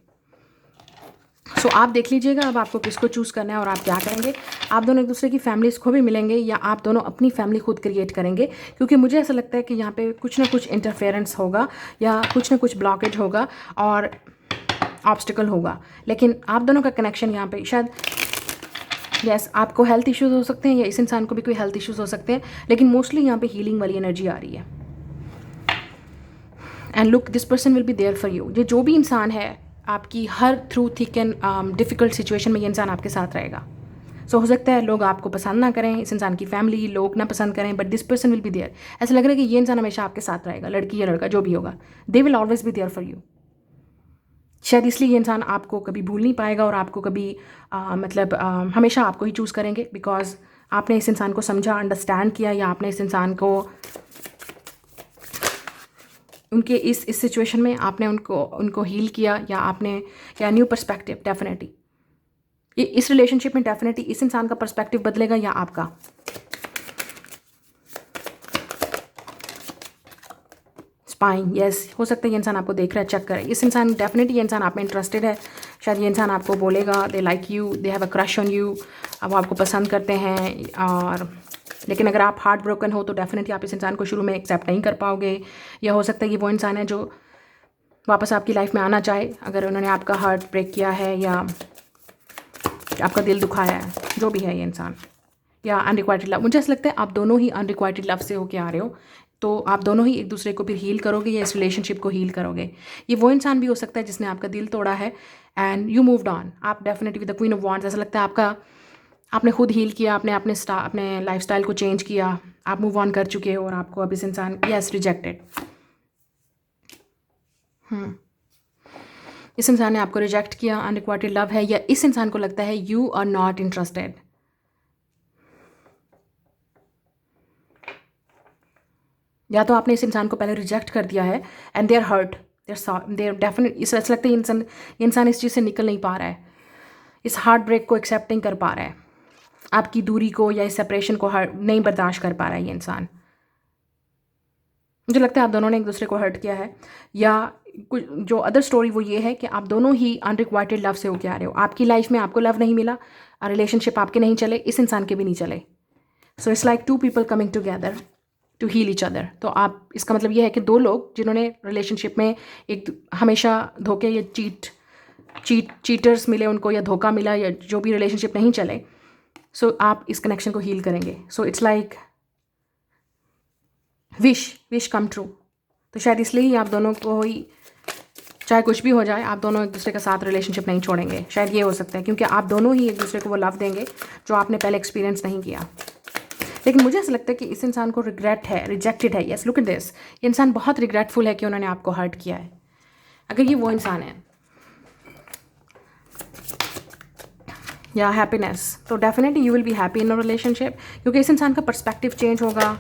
सो आप देख लीजिएगा अब आपको किसको चूज़ करना है और आप क्या करेंगे। आप दोनों एक दूसरे की फैमिलीज़ को भी मिलेंगे, या आप दोनों अपनी फैमिली खुद क्रिएट करेंगे, क्योंकि मुझे ऐसा लगता है कि यहाँ पे कुछ ना कुछ इंटरफेरेंस होगा या कुछ ना कुछ ब्लॉकेज होगा और ऑब्स्टिकल होगा। लेकिन आप दोनों का कनेक्शन यहाँ पे शायद, यस, आपको हेल्थ इश्यूज़ हो सकते हैं या इस इंसान को भी कोई हेल्थ इश्यूज़ हो सकते हैं, लेकिन मोस्टली यहाँ पे हीलिंग वाली एनर्जी आ रही है। And look, this person will be there for you. ये जो भी इंसान है, आपकी हर through thick and difficult situation में ये इंसान आपके साथ रहेगा। सो हो सकता है लोग आपको पसंद ना करें, इस इंसान की फैमिली लोग ना पसंद करें, but this person will be there. ऐसा लग रहा है कि ये इंसान हमेशा आपके साथ रहेगा, लड़की या लड़का जो भी होगा, they will always be there for you. शायद इसलिए ये इंसान आपको कभी भूल नहीं पाएगा और आपको कभी हमेशा आपको ही चूज़ करेंगे, बिकॉज आपने इस इंसान को समझा, अंडरस्टैंड किया, या आपने इस इंसान को उनके इस सिचुएशन में आपने उनको हील किया, या न्यू पर्सपेक्टिव। डेफिनेटली इस रिलेशनशिप में डेफिनेटली इस इंसान का पर्सपेक्टिव बदलेगा या आपका। स्पाइंग, यस, हो सकता है ये इंसान आपको देख रहा है, चेक करे। इस इंसान, डेफिनेटली ये इंसान आप में इंटरेस्टेड है। शायद ये इंसान आपको बोलेगा they like you, they have a crush on you, अब वो आपको पसंद करते हैं, और लेकिन अगर आप हार्ट ब्रोकन हो तो डेफिनेटली आप इस इंसान को शुरू में एक्सेप्ट नहीं कर पाओगे। या हो सकता है कि वो इंसान है जो वापस आपकी लाइफ में आना चाहे अगर उन्होंने आपका हार्ट ब्रेक किया है या आपका दिल दुखाया है, जो भी है ये इंसान। या अनरिक्वाइटेड लव, मुझे ऐसा लगता है आप दोनों ही अनरिक्वाइटेड लव से होके आ रहे हो, तो आप दोनों ही एक दूसरे को फिर हील करोगे या इस रिलेशनशिप को हील करोगे। ये वो इंसान भी हो सकता है जिसने आपका दिल तोड़ा है एंड यू मूव्ड ऑन। आप definitely with the queen of wands, ऐसा लगता है आपने खुद हील किया, अपने लाइफस्टाइल को चेंज किया, आप मूव ऑन कर चुके हो और आपको अब इस इंसान यस रिजेक्टेड। इस इंसान ने आपको रिजेक्ट किया, अनरिक्वाइटेड लव है, या इस इंसान को लगता है यू आर नॉट इंटरेस्टेड। या तो आपने इस इंसान को पहले रिजेक्ट कर दिया है and they are hurt, there definite, इस ऐसा लगता है इंसान इस चीज़ से निकल नहीं पा रहा है, इस हार्ट ब्रेक को एक्सेप्ट नहीं कर पा रहा है, आपकी दूरी को या इस सेपरेशन को नहीं बर्दाश्त कर पा रहा है ये इंसान। मुझे लगता है आप दोनों ने एक दूसरे को हर्ट किया है, या कुछ जो अदर स्टोरी वो ये है कि आप दोनों ही अनरिक्वाइटेड लव से होके आ रहे हो। आपकी लाइफ में आपको लव नहीं मिला, रिलेशनशिप आपके नहीं चले, इस इंसान के भी नहीं चले। So it's like two people coming together to heal each other. तो आप, इसका मतलब ये है कि दो लोग जिन्होंने रिलेशनशिप में एक हमेशा धोखे या चीटर्स मिले उनको, या धोखा मिला, या जो भी रिलेशनशिप नहीं चले, सो आप इस कनेक्शन को हील करेंगे। सो it's like wish come true. तो शायद इसलिए ही आप दोनों को ही, चाहे कुछ भी हो जाए, आप दोनों एक दूसरे के साथ रिलेशनशिप नहीं छोड़ेंगे। शायद ये हो सकता है क्योंकि आप दोनों ही एक दूसरे को वो लव देंगे जो आपने पहले एक्सपीरियंस नहीं किया। लेकिन मुझे ऐसा लगता है कि इस इंसान को रिग्रेट है, रिजेक्टेड है। यस, लुक एट दिस, ये इंसान बहुत रिग्रेटफुल है कि उन्होंने आपको हर्ट किया है। अगर ये वो इंसान है, या हैप्पीनेस, तो definitely you will be happy in a relationship, क्योंकि इस इंसान का पर्सपेक्टिव चेंज होगा।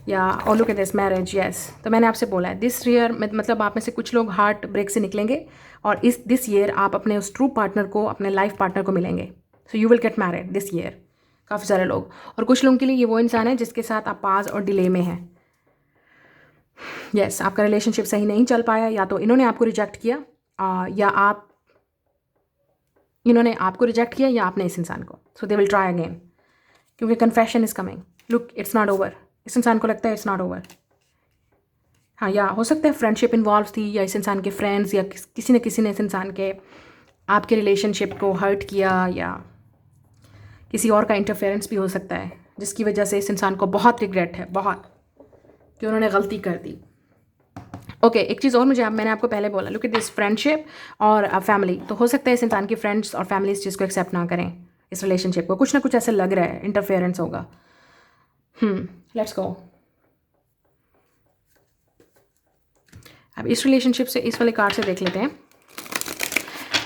या और look at this, marriage, yes. तो मैंने आपसे बोला है दिस ईयर, मतलब आप में से कुछ लोग हार्ट ब्रेक से निकलेंगे और दिस ईयर आप अपने उस ट्रू पार्टनर को, अपने लाइफ पार्टनर को मिलेंगे। So you will get married this year, काफ़ी सारे लोग। और कुछ लोगों के लिए ये वो इंसान है जिसके साथ आप पास और डिले में हैं। यस, आपका रिलेशनशिप सही नहीं चल पाया, या तो इन्होंने आपको रिजेक्ट किया, या इन्होंने आपको रिजेक्ट किया, या आपने इस इंसान को। सो दे विल ट्राई अगेन, क्योंकि confession is coming. Look, it's not over. इस इंसान को लगता है इट्स नॉट ओवर। हाँ, या हो सकता है फ्रेंडशिप इन्वॉल्व थी, या इस इंसान के फ्रेंड्स या किसी न किसी ने इस इंसान के आपके रिलेशनशिप को हर्ट किया, या किसी और का इंटरफेरेंस भी हो सकता है जिसकी वजह से इस इंसान को बहुत रिग्रेट है, बहुत, कि उन्होंने गलती कर दी। ओके, एक चीज़ और मैंने आपको पहले बोला, लुक एट दिस, फ्रेंडशिप और फैमिली। तो हो सकता है इस इंसान की फ्रेंड्स और फैमिली इस चीज़ को एक्सेप्ट ना करें, इस रिलेशनशिप को। कुछ ना कुछ ऐसे लग रहा है, इंटरफेरेंस होगा। Let's go. अब इस रिलेशनशिप से, इस वाले कार्ड से देख लेते हैं।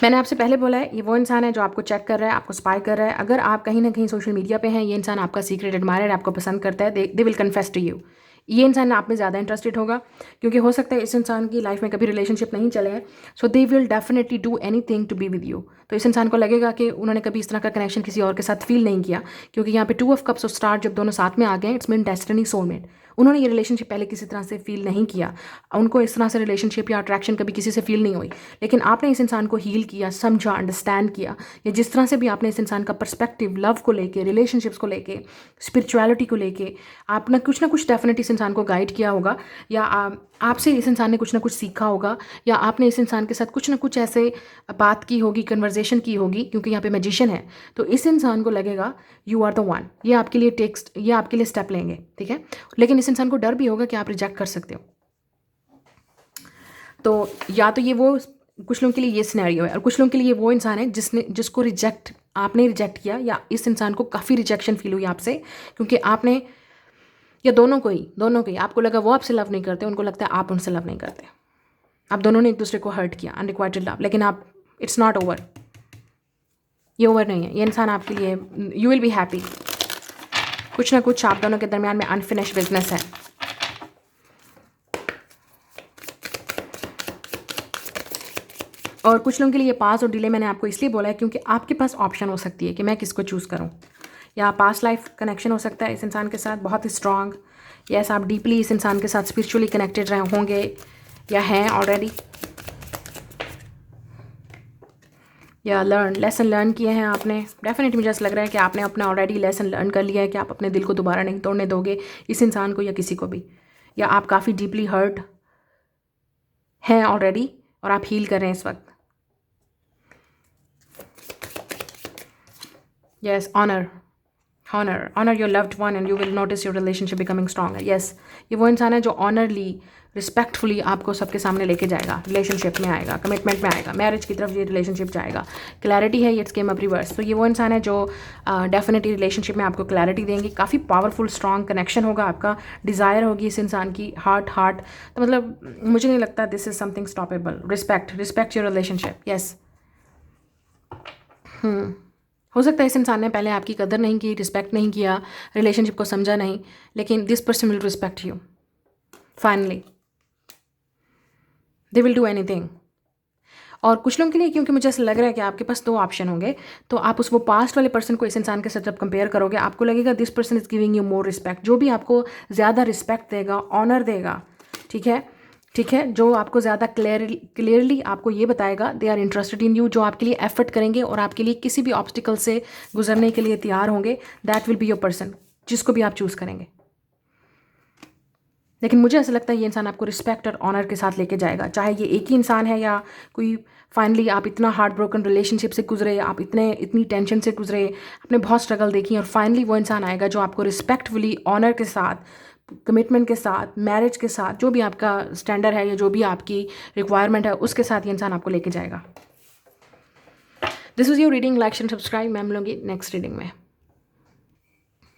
मैंने आपसे पहले बोला है ये वो इंसान है जो आपको चेक कर रहा है, आपको स्पाई कर रहा है। अगर आप कहीं ना कहीं सोशल मीडिया पे हैं, ये इंसान आपका सीक्रेट एडमायर, आपको पसंद करता है, they will confess to you. ये इंसान आप में ज़्यादा इंटरेस्टेड होगा, क्योंकि हो सकता है इस इंसान की लाइफ में कभी रिलेशनशिप नहीं चले हैं। So they will definitely do anything to be with you. तो इस इंसान को लगेगा कि उन्होंने कभी इस तरह का कनेक्शन किसी और के साथ फील नहीं किया, क्योंकि यहाँ पे 2 ऑफ कप्स और स्टार जब दोनों साथ में आ गए, इट्स मीन डेस्टिनी, सोलमेट। उन्होंने ये रिलेशनशिप पहले किसी तरह से फील नहीं किया, उनको इस तरह से रिलेशनशिप या अट्रैक्शन कभी किसी से फील नहीं हुई। लेकिन आपने इस इंसान को हील किया, समझा, अंडरस्टैंड किया, या जिस तरह से भी आपने इस इंसान का पर्सपेक्टिव लव को लेके, रिलेशनशिप्स को लेके, स्पिरिचुअलिटी को लेके आपने कुछ ना कुछ डेफिनेटली इस इंसान को गाइड किया होगा, या आपसे इस इंसान ने कुछ ना कुछ सीखा होगा, या आपने इस इंसान के साथ कुछ ना कुछ ऐसे बात की होगी, कन्वर्जेशन की होगी, क्योंकि यहाँ पे मैजिशियन है। तो इस इंसान को लगेगा यू आर द वन, ये आपके लिए स्टेप लेंगे, ठीक है। लेकिन इस इंसान को डर भी होगा कि आप रिजेक्ट कर सकते हो। तो या तो ये वो, कुछ लोगों के लिए ये सिनेरियो है, और कुछ लोगों के लिए ये वो इंसान है जिसको आपने रिजेक्ट किया, या इस इंसान को काफ़ी रिजेक्शन फील हुई आपसे, क्योंकि आपने, या दोनों को ही आपको लगा वो आपसे लव नहीं करते, उनको लगता है आप उनसे लव नहीं करते। आप दोनों ने एक दूसरे को हर्ट किया, अनरिक्वाइटेड लव। लेकिन आप, इट्स नॉट ओवर, ये ओवर नहीं है। ये इंसान आपके लिए, यू विल बी हैप्पी। कुछ ना कुछ आप दोनों के दरमियान में अनफिनिश्ड बिजनेस है। और कुछ लोगों के लिए पास और डिले मैंने आपको इसलिए बोला है क्योंकि आपके पास ऑप्शन हो सकती है कि मैं किसको चूज़ करूं। या पास्ट लाइफ कनेक्शन हो सकता है इस इंसान के साथ बहुत ही स्ट्रॉन्ग, यस, आप डीपली इस इंसान के साथ स्पिरिचुअली कनेक्टेड रहे होंगे या हैं ऑलरेडी। या लेसन लर्न किए हैं आपने। डेफिनेटली मुझे ऐसा लग रहा है कि आपने अपना ऑलरेडी लेसन लर्न कर लिया है कि आप अपने दिल को दोबारा नहीं तोड़ने दोगे इस इंसान को या किसी को भी, या आप काफ़ी डीपली हर्ट हैं ऑलरेडी और आप हील कर रहे हैं इस वक्त। Yes, honour your loved one and you will notice your relationship becoming stronger. Yes, ये वो इंसान है जो ऑनरली रिस्पेक्टफुली आपको सबके सामने लेके जाएगा, रिलेशनशिप में आएगा, कमिटमेंट में आएगा, मैरिज की तरफ ये रिलेशनशिप जाएगा। क्लैरिटी है, इट्स केम अप रिवर्स। तो ये वो इंसान है जो डेफिनेटली रिलेशनशिप में आपको क्लैरिटी देंगे, काफ़ी पावरफुल स्ट्रॉन्ग कनेक्शन होगा आपका, डिज़ायर होगी इस इंसान की, हार्ट। तो मतलब मुझे नहीं लगता this is something stoppable. Respect your relationship. Yes, हो सकता है इस इंसान ने पहले आपकी कदर नहीं की, रिस्पेक्ट नहीं किया, रिलेशनशिप को समझा नहीं, लेकिन this person will respect you finally. They will do anything. और कुछ लोगों के लिए, क्योंकि मुझे ऐसा लग रहा है कि आपके पास दो ऑप्शन होंगे, तो आप वो पास्ट वाले पर्सन को इस इंसान के साथ जब कंपेयर करोगे, आपको लगेगा this person is giving you more respect. जो भी आपको ज़्यादा रिस्पेक्ट देगा, ऑनर देगा, ठीक है, जो आपको ज़्यादा क्लियरली आपको ये बताएगा they are interested in you, जो आपके लिए एफर्ट करेंगे और आपके लिए किसी भी ऑब्स्टिकल से गुजरने के लिए तैयार होंगे, that will be your person, जिसको भी आप चूज़ करेंगे। लेकिन मुझे ऐसा लगता है ये इंसान आपको रिस्पेक्ट और ऑनर के साथ लेके जाएगा, चाहे ये एक ही इंसान है या कोई। फाइनली आप इतना हार्ट ब्रोकन रिलेशनशिप से गुजरे, आप इतनी टेंशन से गुजरे, आपने बहुत स्ट्रगल देखी, और फाइनली वो इंसान आएगा जो आपको रिस्पेक्टफुली, ऑनर के साथ, कमिटमेंट के साथ, मैरिज के साथ, जो भी आपका स्टैंडर्ड है या जो भी आपकी रिक्वायरमेंट है उसके साथ ये इंसान आपको लेके जाएगा। This is your reading. Like and subscribe. मैं मिलूंगी नेक्स्ट रीडिंग में।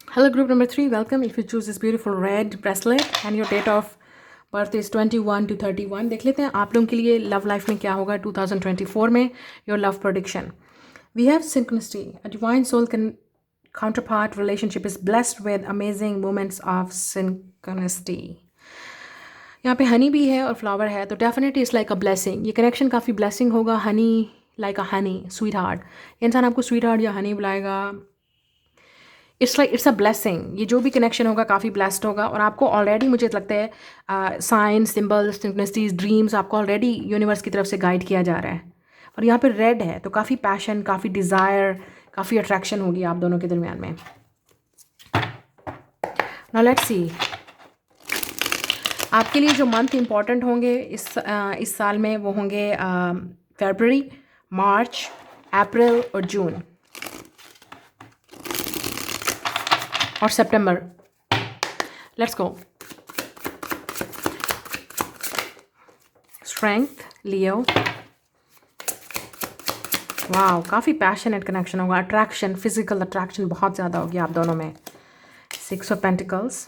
Hello group number 3, welcome. If you choose this beautiful red bracelet and your date of birth is 21 to 31, देख लेते हैं आप लोगों के लिए लव लाइफ में क्या होगा 2024 में। Your love prediction. We have synchronicity. A divine soul counterpart relationship is blessed with amazing moments of synchronicity. यहाँ पे हनी भी है और फ्लावर है, तो definitely it's like a blessing. ये कनेक्शन काफ़ी ब्लेसिंग होगा। Honey, like a honey, sweetheart. इंसान आपको स्वीट हार्ट या हनी बुलाएगा। It's a blessing. ये जो भी कनेक्शन होगा काफ़ी ब्लेस्ड होगा, और आपको ऑलरेडी मुझे लगता है साइंस, सिंबल्स, सिंक्रोनिसिटीज, ड्रीम्स आपको ऑलरेडी यूनिवर्स की तरफ से गाइड किया जा रहा है। और यहाँ पे रेड है तो काफ़ी पैशन, काफ़ी डिज़ायर, काफ़ी अट्रैक्शन होगी आप दोनों के दरमियान में। नाउ लेट्स सी आपके लिए जो मंथ इम्पॉर्टेंट होंगे इस साल में, वो होंगे फरवरी, मार्च, अप्रैल और जून और सितंबर। Let's go. Strength, Leo. Wow, काफ़ी पैशनेट कनेक्शन होगा। अट्रैक्शन, फिजिकल अट्रैक्शन बहुत ज़्यादा होगी आप दोनों में। 6 ऑफ पेंटिकल्स।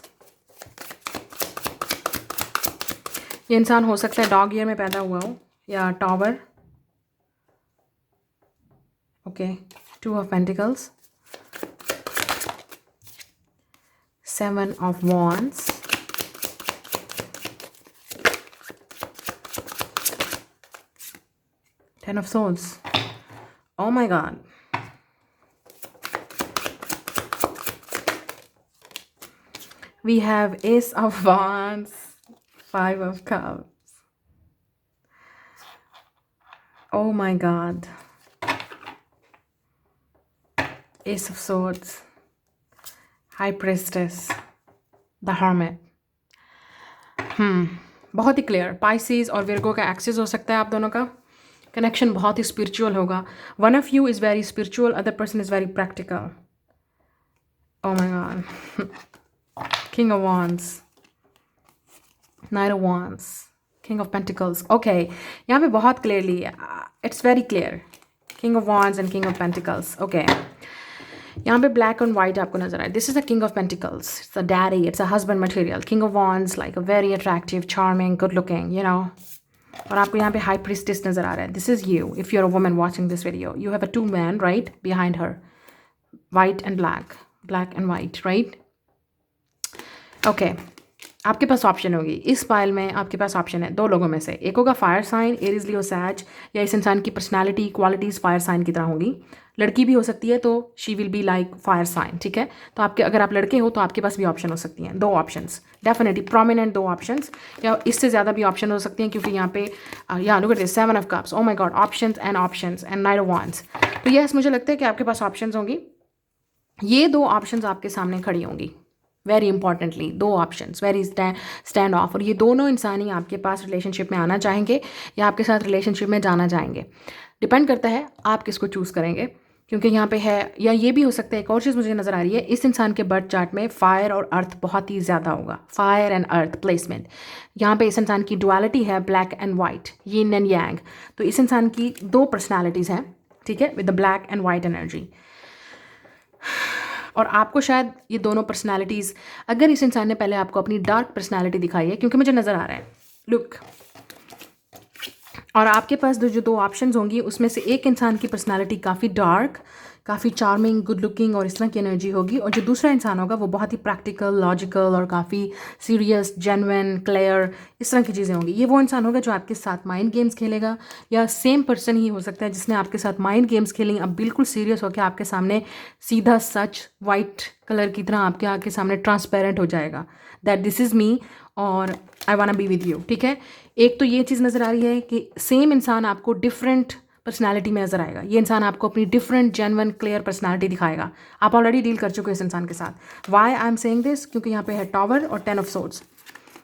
ये इंसान हो सकता है डॉग ईयर में पैदा हुआ हो या tower. Okay, 2 of pentacles, 7 of wands, Ten of swords. Oh my god. We have Ace of wands, 5 of cups. Oh my god. Ace of swords, High priestess, the hermit. बहुत ही clear. Pisces और Virgo का access हो सकता है आप दोनों का। Connection बहुत ही स्पिरिचुअल होगा। One of you is very spiritual, other person is very practical. Oh my God. King of wands, night of wands, king of pentacles. Okay, यहाँ पे बहुत clearly it's very clear. King of wands and king of pentacles. Okay, यहाँ पे black and white आपको नजर आए। This is a king of pentacles, it's a daddy, it's a husband material. King of wands like a very attractive, charming, good looking, you know. और आपको यहाँ पे high priestess नजर आ रहा है। This is you if you are a woman watching this video. You have a 2 men right behind her, white and black, black and white, right. Okay, आपके पास ऑप्शन होगी इस पाइल में, आपके पास ऑप्शन है दो लोगों में से, एक होगा फायर साइन एरीज लियो सैज, या इस इंसान की पर्सनालिटी क्वालिटीज़ फायर साइन की तरह होंगी। लड़की भी हो सकती है तो she will be like fire sign, ठीक है। तो आपके अगर आप लड़के हो तो आपके पास भी ऑप्शन हो सकती हैं, दो ऑप्शंस डेफिनेटली प्रोमिनेंट, दो ऑप्शंस या इससे ज़्यादा भी ऑप्शन हो सकती हैं, क्योंकि यहाँ पे यहाँ look at this 7 of cups, oh my God, options and night of wands. तो यस, मुझे लगता है कि आपके पास ऑप्शंस होंगी, ये दो ऑप्शंस आपके सामने खड़ी होंगी। वेरी इंपॉर्टेंटली दो ऑप्शंस, वेरी स्टैंड ऑफ, और ये दोनों इंसान ही आपके पास रिलेशनशिप में आना चाहेंगे या आपके साथ रिलेशनशिप में जाना चाहेंगे। डिपेंड करता है आप किसको चूज़ करेंगे, क्योंकि यहाँ पे है, या ये भी हो सकता है एक और चीज़ मुझे नज़र आ रही है, इस इंसान के बर्थ चार्ट में फायर और अर्थ बहुत ही ज़्यादा होगा, फायर एंड अर्थ प्लेसमेंट। यहाँ पे इस इंसान की डुअलिटी है black and white, yin and yang. तो इस इंसान की दो पर्सनैलिटीज़ हैं, ठीक है, with the black and white energy. और आपको शायद ये दोनों पर्सनालिटीज़, अगर इस इंसान ने पहले आपको अपनी डार्क पर्सनालिटी दिखाई है, क्योंकि मुझे नज़र आ रहा है लुक, और आपके पास जो दो ऑप्शंस होंगी उसमें से एक इंसान की पर्सनालिटी काफ़ी डार्क, काफ़ी चार्मिंग, गुड लुकिंग और इस तरह की एनर्जी होगी, और जो दूसरा इंसान होगा वो बहुत ही प्रैक्टिकल, लॉजिकल और काफ़ी सीरियस, जेन्युइन, क्लियर, इस तरह की चीज़ें होंगी। ये वो इंसान होगा जो आपके साथ माइंड गेम्स खेलेगा, या सेम पर्सन ही हो सकता है जिसने आपके साथ माइंड गेम्स खेली, अब बिल्कुल सीरियस होकर आपके सामने सीधा सच वाइट कलर की तरह आपके आके सामने ट्रांसपेरेंट हो जाएगा, दैट दिस इज़ मी और I want be with you, ठीक है। एक तो ये चीज़ नज़र आ रही है कि सेम इंसान आपको डिफरेंट पर्सनालिटी में नज़र आएगा, ये इंसान आपको अपनी डिफरेंट जेन्युइन क्लियर पर्सनालिटी दिखाएगा। आप ऑलरेडी डील कर चुके हो इस इंसान के साथ। Why I am saying this, क्योंकि यहाँ पे है टॉवर और 10 ऑफ सोर्ड्स।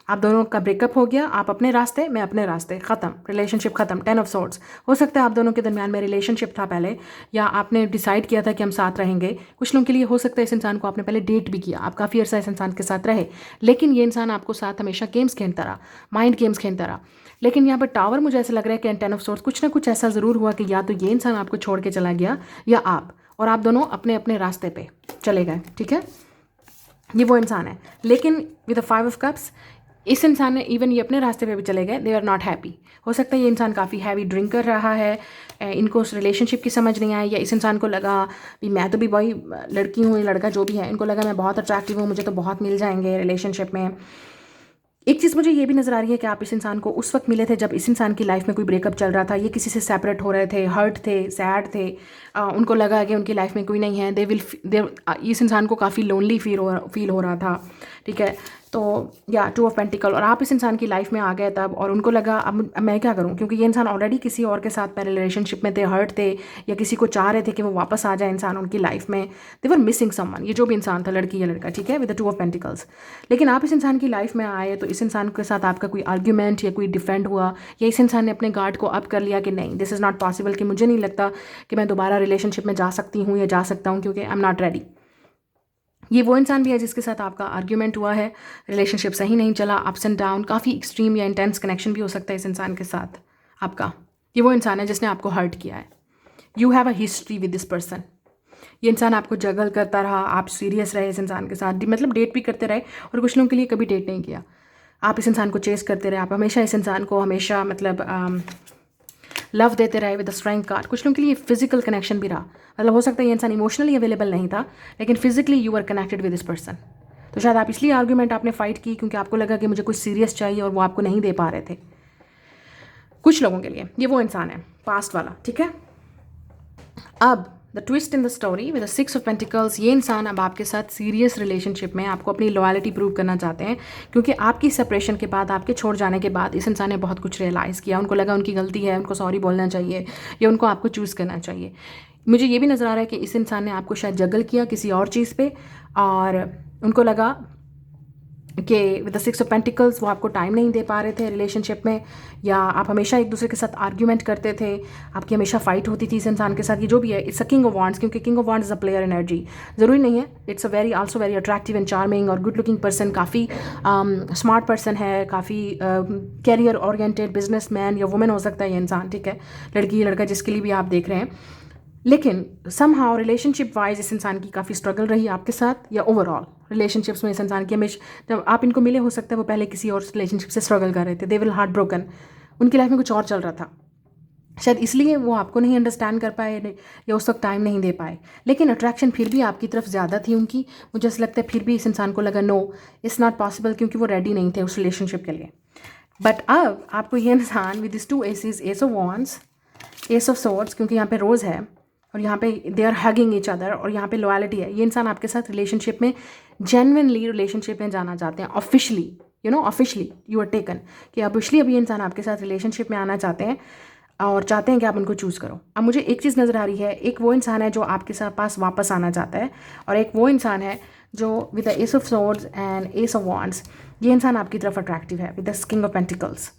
आप दोनों का ब्रेकअप हो गया, आप अपने रास्ते, मैं अपने रास्ते, ख़त्म, रिलेशनशिप ख़त्म, 10 ऑफ सोर्ड्स। हो सकता है आप दोनों के दरमियान में रिलेशनशिप था पहले, या आपने डिसाइड किया था कि हम साथ रहेंगे। कुछ लोगों के लिए हो सकता है इस इंसान को आपने पहले डेट भी किया, आप काफ़ी अर्सा इस इंसान के साथ रहे, लेकिन ये इंसान आपको साथ हमेशा गेम्स खेलता रहा, माइंड गेम्स खेलता रहा। लेकिन यहाँ पर टावर मुझे ऐसा लग रहा है कि 10 ऑफ सोर्ड्स, कुछ ना कुछ ऐसा ज़रूर हुआ कि या तो ये इंसान आपको छोड़ के चला गया, या आप दोनों अपने अपने रास्ते पे चले गए, ठीक है। ये वो इंसान है, लेकिन विद द 5 ऑफ कप्स इस इंसान ने, इवन ये अपने रास्ते पे भी चले गए, दे आर नॉट हैप्पी। हो सकता है ये इंसान काफ़ी हैवी ड्रिंक कर रहा है, इनको उस रिलेशनशिप की समझ नहीं आई, या इस इंसान को लगा भी मैं तो भी भाई लड़की हूँ, या लड़का जो भी है, इनको लगा मैं बहुत अट्रैक्टिव हूँ, मुझे तो बहुत मिल जाएंगे रिलेशनशिप में। एक चीज़ मुझे ये भी नज़र आ रही है कि आप इस इंसान को उस वक्त मिले थे जब इस इंसान की लाइफ में कोई ब्रेकअप चल रहा था, ये किसी से सेपरेट हो रहे थे, हर्ट थे, सैड थे, उनको लगा कि उनकी लाइफ में कोई नहीं है, इस इंसान को काफ़ी लोनली फील हो रहा था, ठीक है। तो या 2 ऑफ पेंटिकल, और आप इस इंसान की लाइफ में आ गए तब, और उनको लगा अब मैं क्या करूं, क्योंकि ये इंसान ऑलरेडी किसी और के साथ पहले रिलेशनशिप में थे, हर्ट थे, या किसी को चाह रहे थे कि वो वापस आ जाए इंसान उनकी लाइफ में, दे वर मिसिंग समवन, ये जो भी इंसान था, लड़की या लड़का, ठीक है, विद द 2 ऑफ पेंटिकल्स। लेकिन आप इस इंसान की लाइफ में आए तो इस इंसान के साथ आपका कोई आर्ग्यूमेंट या कोई डिफेंड हुआ, या इस इंसान ने अपने गार्ड को अप कर लिया कि नहीं, दिस इज़ नॉट पॉसिबल, कि मुझे नहीं लगता कि मैं दोबारा रिलेशनशिप में जा सकती हूँ या जा सकता हूँ, क्योंकि आई एम नॉट रेडी। ये वो इंसान भी है जिसके साथ आपका आर्ग्यूमेंट हुआ है, रिलेशनशिप सही नहीं चला, अप्स एंड डाउन, काफ़ी एक्सट्रीम या इंटेंस कनेक्शन भी हो सकता है इस इंसान के साथ आपका। ये वो इंसान है जिसने आपको हर्ट किया है। You have a history with this person. ये इंसान आपको जगल करता रहा, आप सीरियस रहे इस इंसान के साथ, मतलब डेट भी करते रहे, और कुछ लोगों के लिए कभी डेट नहीं किया, आप इस इंसान को चेस करते रहे, आप हमेशा इस इंसान को हमेशा मतलब लव देते रहे विद द स्ट्रेंथ कार्ड। कुछ लोगों के लिए फिजिकल कनेक्शन भी रहा, मतलब हो सकता है ये इंसान इमोशनली अवेलेबल नहीं था, लेकिन physically you are connected with this person. तो शायद आप इसलिए आर्ग्यूमेंट आपने फाइट की, क्योंकि आपको लगा कि मुझे कुछ सीरियस चाहिए और वो आपको नहीं दे पा रहे थे। कुछ लोगों के लिए ये वो इंसान है पास्ट वाला, ठीक है। अब the twist in the story with the 6 of pentacles, ये इंसान अब आपके साथ सीरियस रिलेशनशिप में आपको अपनी लॉयल्टी प्रूव करना चाहते हैं, क्योंकि आपकी सेपरेशन के बाद, आपके छोड़ जाने के बाद इस इंसान ने बहुत कुछ रियलाइज़ किया, उनको लगा उनकी गलती है, उनको सॉरी बोलना चाहिए, या उनको आपको चूज़ करना चाहिए। मुझे ये भी नज़र आ रहा है कि इस इंसान ने आपको शायद जगल किया किसी और चीज़ पे, और उनको लगा कि विद द 6 ऑफ पेंटिकल्स वो आपको टाइम नहीं दे पा रहे थे रिलेशनशिप में, या आप हमेशा एक दूसरे के साथ आर्ग्यूमेंट करते थे, आपकी हमेशा फाइट होती थी इस इंसान के साथ। ये जो भी है, it's a king of wands, क्योंकि king of wands is a player energy, ज़रूरी नहीं है, it's a also very attractive and charming और गुड लुकिंग पर्सन, काफ़ी स्मार्ट पर्सन है, काफ़ी कैरियर ओरिएंटेड बिजनेसमैन या वुमेन हो सकता है ये इंसान, ठीक है, लड़की या लड़का जिसके लिए भी आप देख रहे हैं। लेकिन समहाउ रिलेशनशिप वाइज इस इंसान की काफ़ी स्ट्रगल रही आपके साथ, या ओवरऑल रिलेशनशिप्स में इस इंसान की हमेशा, जब आप इनको मिले हो सकता है वो पहले किसी और रिलेशनशिप से स्ट्रगल कर रहे थे, दे विल हार्ट ब्रोकन, उनकी लाइफ में कुछ और चल रहा था, शायद इसलिए वो आपको नहीं अंडरस्टैंड कर पाए या उस वक्त टाइम नहीं दे पाए, लेकिन अट्रैक्शन फिर भी आपकी तरफ ज़्यादा थी उनकी। मुझे ऐसा लगता है फिर भी इस इंसान को लगा नो, इट्स नॉट पॉसिबल, क्योंकि वो रेडी नहीं थे उस रिलेशनशिप के लिए। बट अब आपको ये इंसान with this 2 aces, ace of wands, ace of swords, क्योंकि यहाँ पे रोज़ है और यहाँ पे they are hugging each other और यहाँ पे लॉयल्टी है। ये इंसान आपके साथ रिलेशनशिप में, जेन्युइनली रिलेशनशिप में जाना चाहते हैं, officially, officially you are taken, कि ऑफिशियली अभी इंसान आपके साथ रिलेशनशिप में आना चाहते हैं और चाहते हैं कि आप उनको चूज़ करो। अब मुझे एक चीज़ नज़र आ रही है, एक वो इंसान है जो आपके साथ पास वापस आना चाहता है, और एक वो इंसान है जो with the ace of swords and ace of wands, ये इंसान आपकी तरफ अट्रैक्टिव है with the king of pentacles.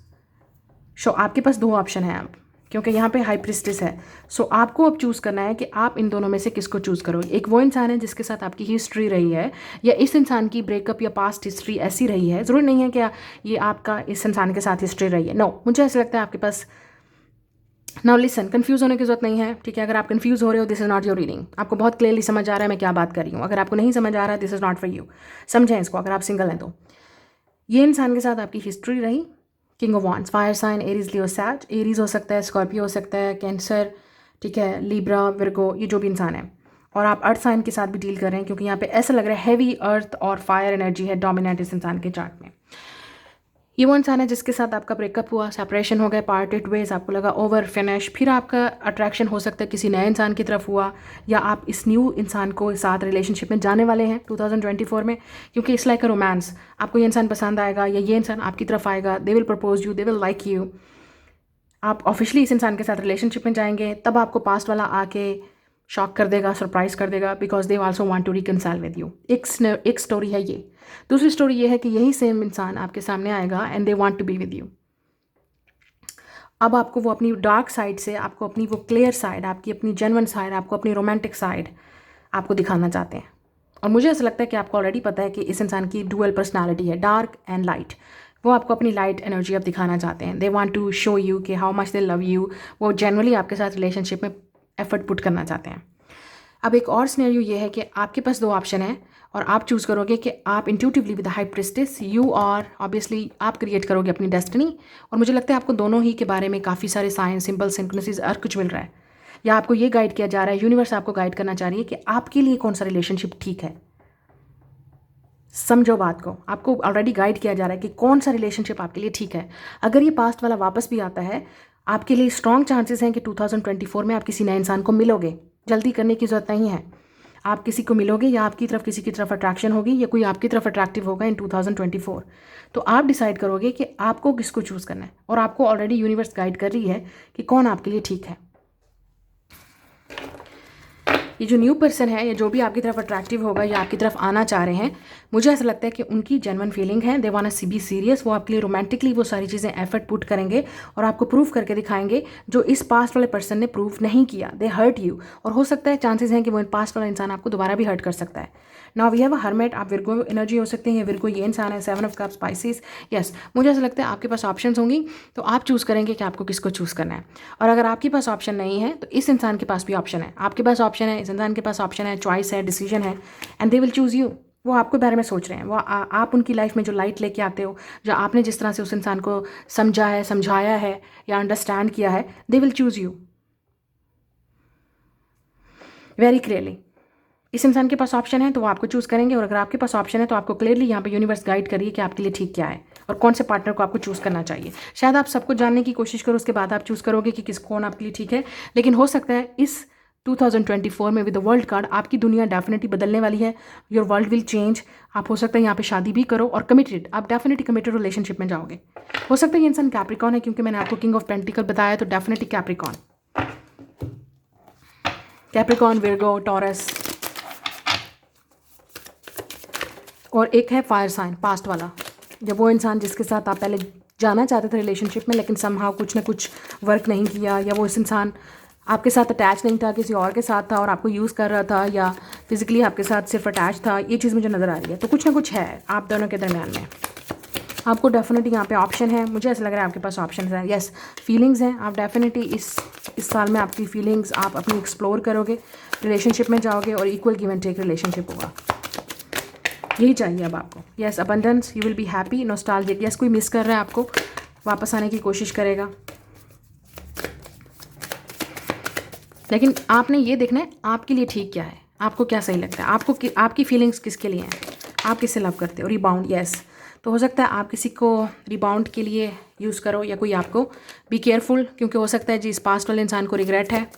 So आपके पास 2 ऑप्शन है अब, क्योंकि यहाँ पे हाई प्रिस्टेस है। सो आपको अब चूज़ करना है कि आप इन दोनों में से किसको चूज़ करो। एक वो इंसान है जिसके साथ आपकी हिस्ट्री रही है, या इस इंसान की ब्रेकअप या पास्ट हिस्ट्री ऐसी रही है, ज़रूरी नहीं है कि ये आपका इस इंसान के साथ हिस्ट्री रही है। नो, मुझे ऐसा लगता है आपके पास। नाउ लिसन, कंफ्यूज होने की जरूरत नहीं है, ठीक है। अगर आप कंफ्यूज हो रहे हो, this is not your reading. आपको बहुत क्लियरली समझ आ रहा है मैं क्या बात कर रही हूँ। अगर आपको नहीं समझ आ रहा है, this is not for you. समझें इसको, अगर आप सिंगल हैं तो। ये इंसान के साथ आपकी हिस्ट्री रही, king of wands, fire sign, Aries, Leo, Sag. Aries हो सकता है, स्कॉर्पियो हो सकता है, कैंसर, ठीक है, लिब्रा, विर्गो, ये जो भी इंसान है। और आप अर्थ साइन के साथ भी डील कर रहे हैं, क्योंकि यहाँ पे ऐसा लग रहा है हैवी अर्थ और फायर एनर्जी है डोमिनेंट इस इंसान के चार्ट में। ये वो इंसान है जिसके साथ आपका ब्रेकअप हुआ, सेपरेशन हो गए, पार्टेड वेज, आपको लगा ओवर, फिनिश, फिर आपका अट्रैक्शन हो सकता है किसी नए इंसान की तरफ हुआ, या आप इस न्यू इंसान को साथ रिलेशनशिप में जाने वाले हैं 2024 में, क्योंकि इट्स लाइक अ रोमांस। आपको ये इंसान पसंद आएगा या ये इंसान आपकी तरफ आएगा, they will propose you, they will like you. आप ऑफिशियली इस इंसान के साथ रिलेशनशिप में जाएंगे, तब आपको पास्ट वाला आके शॉक कर देगा, सरप्राइज कर देगा, because they also want to reconcile with you. एक स्टोरी है ये। दूसरी स्टोरी ये है कि यही सेम इंसान आपके सामने आएगा and they want to be with you. अब आपको वो अपनी डार्क साइड से, आपको अपनी वो क्लियर साइड, आपकी अपनी जेन्युइन साइड, आपको अपनी रोमांटिक साइड आपको दिखाना चाहते हैं। और मुझे ऐसा लगता है कि आपको ऑलरेडी पता है कि इस इंसान की डुअल पर्सनैलिटी है, डार्क एंड लाइट। वो आपको अपनी लाइट एनर्जी अब दिखाना चाहते हैं। They want to show you कि how much they love you. वो जनरली आपके साथ रिलेशनशिप में एफर्ट पुट करना चाहते हैं। अब एक और सिनेरियो ये है कि आपके पास 2 ऑप्शन है और आप चूज़ करोगे कि आप intuitively with high priestess, you और ऑब्वियसली आप क्रिएट करोगे अपनी डेस्टिनी। और मुझे लगता है आपको दोनों ही के बारे में काफ़ी सारे साइन, सिंपल, सिंक्रोनिसीज हर कुछ मिल रहा है, या आपको ये गाइड किया जा रहा है, यूनिवर्स आपको गाइड करना चाह रही है कि आपके लिए कौन सा रिलेशनशिप ठीक है। समझो बात को, आपको ऑलरेडी गाइड किया जा रहा है कि कौन सा रिलेशनशिप आपके लिए ठीक है। अगर ये पास्ट वाला वापस भी आता है, आपके लिए स्ट्रॉन्ग चांसेस हैं कि 2024 में आप किसी नए इंसान को मिलोगे। जल्दी करने की ज़रूरत नहीं है, आप किसी को मिलोगे, या आपकी तरफ किसी की तरफ अट्रैक्शन होगी, या कोई आपकी तरफ अट्रैक्टिव होगा इन 2024। तो आप डिसाइड करोगे कि आपको किसको चूज़ करना है, और आपको ऑलरेडी यूनिवर्स गाइड कर रही है कि कौन आपके लिए ठीक है। ये जो न्यू पर्सन है, या जो भी आपकी तरफ अट्रैक्टिव होगा या आपकी तरफ आना चाह रहे हैं, मुझे ऐसा लगता है कि उनकी जेन्युइन फीलिंग है, they want to be serious. वो आपके लिए रोमांटिकली वो सारी चीज़ें एफर्ट पुट करेंगे और आपको प्रूव करके दिखाएंगे जो इस पास्ट वाले पर्सन ने प्रूव नहीं किया। दे हर्ट यू, और हो सकता है चांसेस हैं कि वो पास्ट वाला इंसान आपको दोबारा भी हर्ट कर सकता है। Now we have a hermit, आप विर्गो एनर्जी हो सकते हैं, विर्गो ये इंसान है, 7 ऑफ कप्स, स्पाइसेस। यस, मुझे ऐसा लगता है आपके पास ऑप्शंस होंगी, तो आप चूज़ करेंगे कि आपको किसको चूज़ करना है। और अगर आपके पास ऑप्शन नहीं है, तो इस इंसान के पास भी ऑप्शन है, आपके पास ऑप्शन है, इस इंसान के पास ऑप्शन है, चॉइस है, डिसीजन है, and they will choose you. वो आपके बारे में सोच रहे हैं, वो आप उनकी लाइफ में जो लाइट लेके आते हो, जो आपने जिस तरह से उस इंसान को समझा है, समझाया है या अंडरस्टैंड किया है, they will choose you very clearly. इस इंसान के पास ऑप्शन है तो वो आपको चूज़ करेंगे, और अगर आपके पास ऑप्शन है तो आपको क्लियरली यहाँ पे यूनिवर्स गाइड करिए कि आपके लिए ठीक क्या है और कौन से पार्टनर को आपको चूज़ करना चाहिए। शायद आप सबको जानने की कोशिश करो, उसके बाद आप चूज़ करोगे कि कौन आपके लिए ठीक है। लेकिन हो सकता है इस 2024 में विद द वर्ल्ड कार्ड आपकी दुनिया डेफिनेटली बदलने वाली है। Your world will change. आप हो सकता है यहाँ पे शादी भी करो, और कमिटेड, आप डेफिनेटली कमिटेड रिलेशनशिप में जाओगे। हो सकता है ये इंसान कैप्रिकॉन है, क्योंकि मैंने आपको किंग ऑफ पेंटिकल बताया, तो डेफिनेटली कैप्रिकॉन, विर्गो, टॉरस। और एक है फायर साइन, पास्ट वाला, जब वो इंसान जिसके साथ आप पहले जाना चाहते थे रिलेशनशिप में, लेकिन समहाउ कुछ ना कुछ वर्क नहीं किया, या वो इस इंसान आपके साथ अटैच नहीं था, किसी और के साथ था और आपको यूज़ कर रहा था, या फिजिकली आपके साथ सिर्फ अटैच था। ये चीज़ मुझे नज़र आ रही है। तो कुछ ना कुछ है आप दोनों के दरमियान में। आपको डेफिनेटली यहाँ पे ऑप्शन है, मुझे ऐसा लग रहा है आपके पास ऑप्शन है। यस, फीलिंग्स हैं, आप डेफिनेटली इस साल में आपकी फीलिंग्स आप अपनी एक्सप्लोर करोगे, रिलेशनशिप में जाओगे, और equal give and take relationship होगा। यही चाहिए अब आपको। Yes, abundance, you will be happy, nostalgic. Yes, कोई मिस कर रहा है आपको, वापस आने की कोशिश करेगा। लेकिन आपने ये देखना है आपके लिए ठीक क्या है, आपको क्या सही लगता है, आपकी फीलिंग्स किसके लिए हैं, आप किससे लव करते हो। Rebound, yes. तो हो सकता है आप किसी को रिबाउंड के लिए यूज़ करो या कोई आपको। बी केयरफुल, क्योंकि हो सकता है जी इस पास्ट वाले इंसान को रिग्रेट है।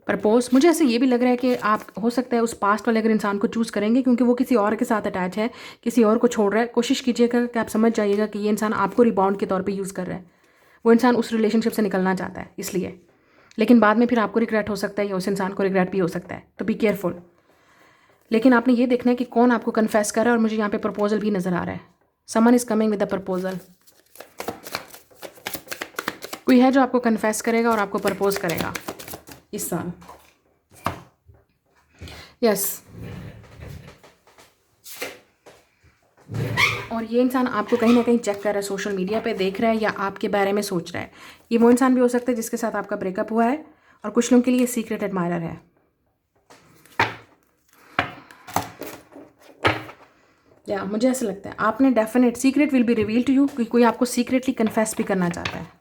प्रपोज, मुझे ऐसे ये भी लग रहा है कि आप हो सकता है उस पास्ट वाले अगर इंसान को चूज़ करेंगे क्योंकि वो किसी और के साथ अटैच है, किसी और को छोड़ रहा है। कोशिश कीजिएगा कि आप समझ जाइएगा कि ये इंसान आपको रिबाउंड के तौर पे यूज़ कर रहा है। वो इंसान उस रिलेशनशिप से निकलना चाहता है इसलिए, लेकिन बाद में फिर आपको रिग्रेट हो सकता है या उस इंसान को रिग्रेट भी हो सकता है। तो बी केयरफुल। लेकिन आपने ये देखना है कि कौन आपको कन्फेस कर रहा है। और मुझे यहाँ पे प्रपोजल भी नज़र आ रहा है। Someone is coming with a proposal. कोई है जो आपको कन्फेस करेगा और आपको प्रपोज करेगा इस साल। यस। और ये इंसान आपको कहीं ना कहीं चेक कर रहा है, सोशल मीडिया पे देख रहा है या आपके बारे में सोच रहा है। ये वो इंसान भी हो सकता है जिसके साथ आपका ब्रेकअप हुआ है और कुछ लोगों के लिए सीक्रेट एडमायरर है। या मुझे ऐसा लगता है आपने definite secret will be reveal to you, कोई आपको सीक्रेटली कन्फेस भी करना चाहता है।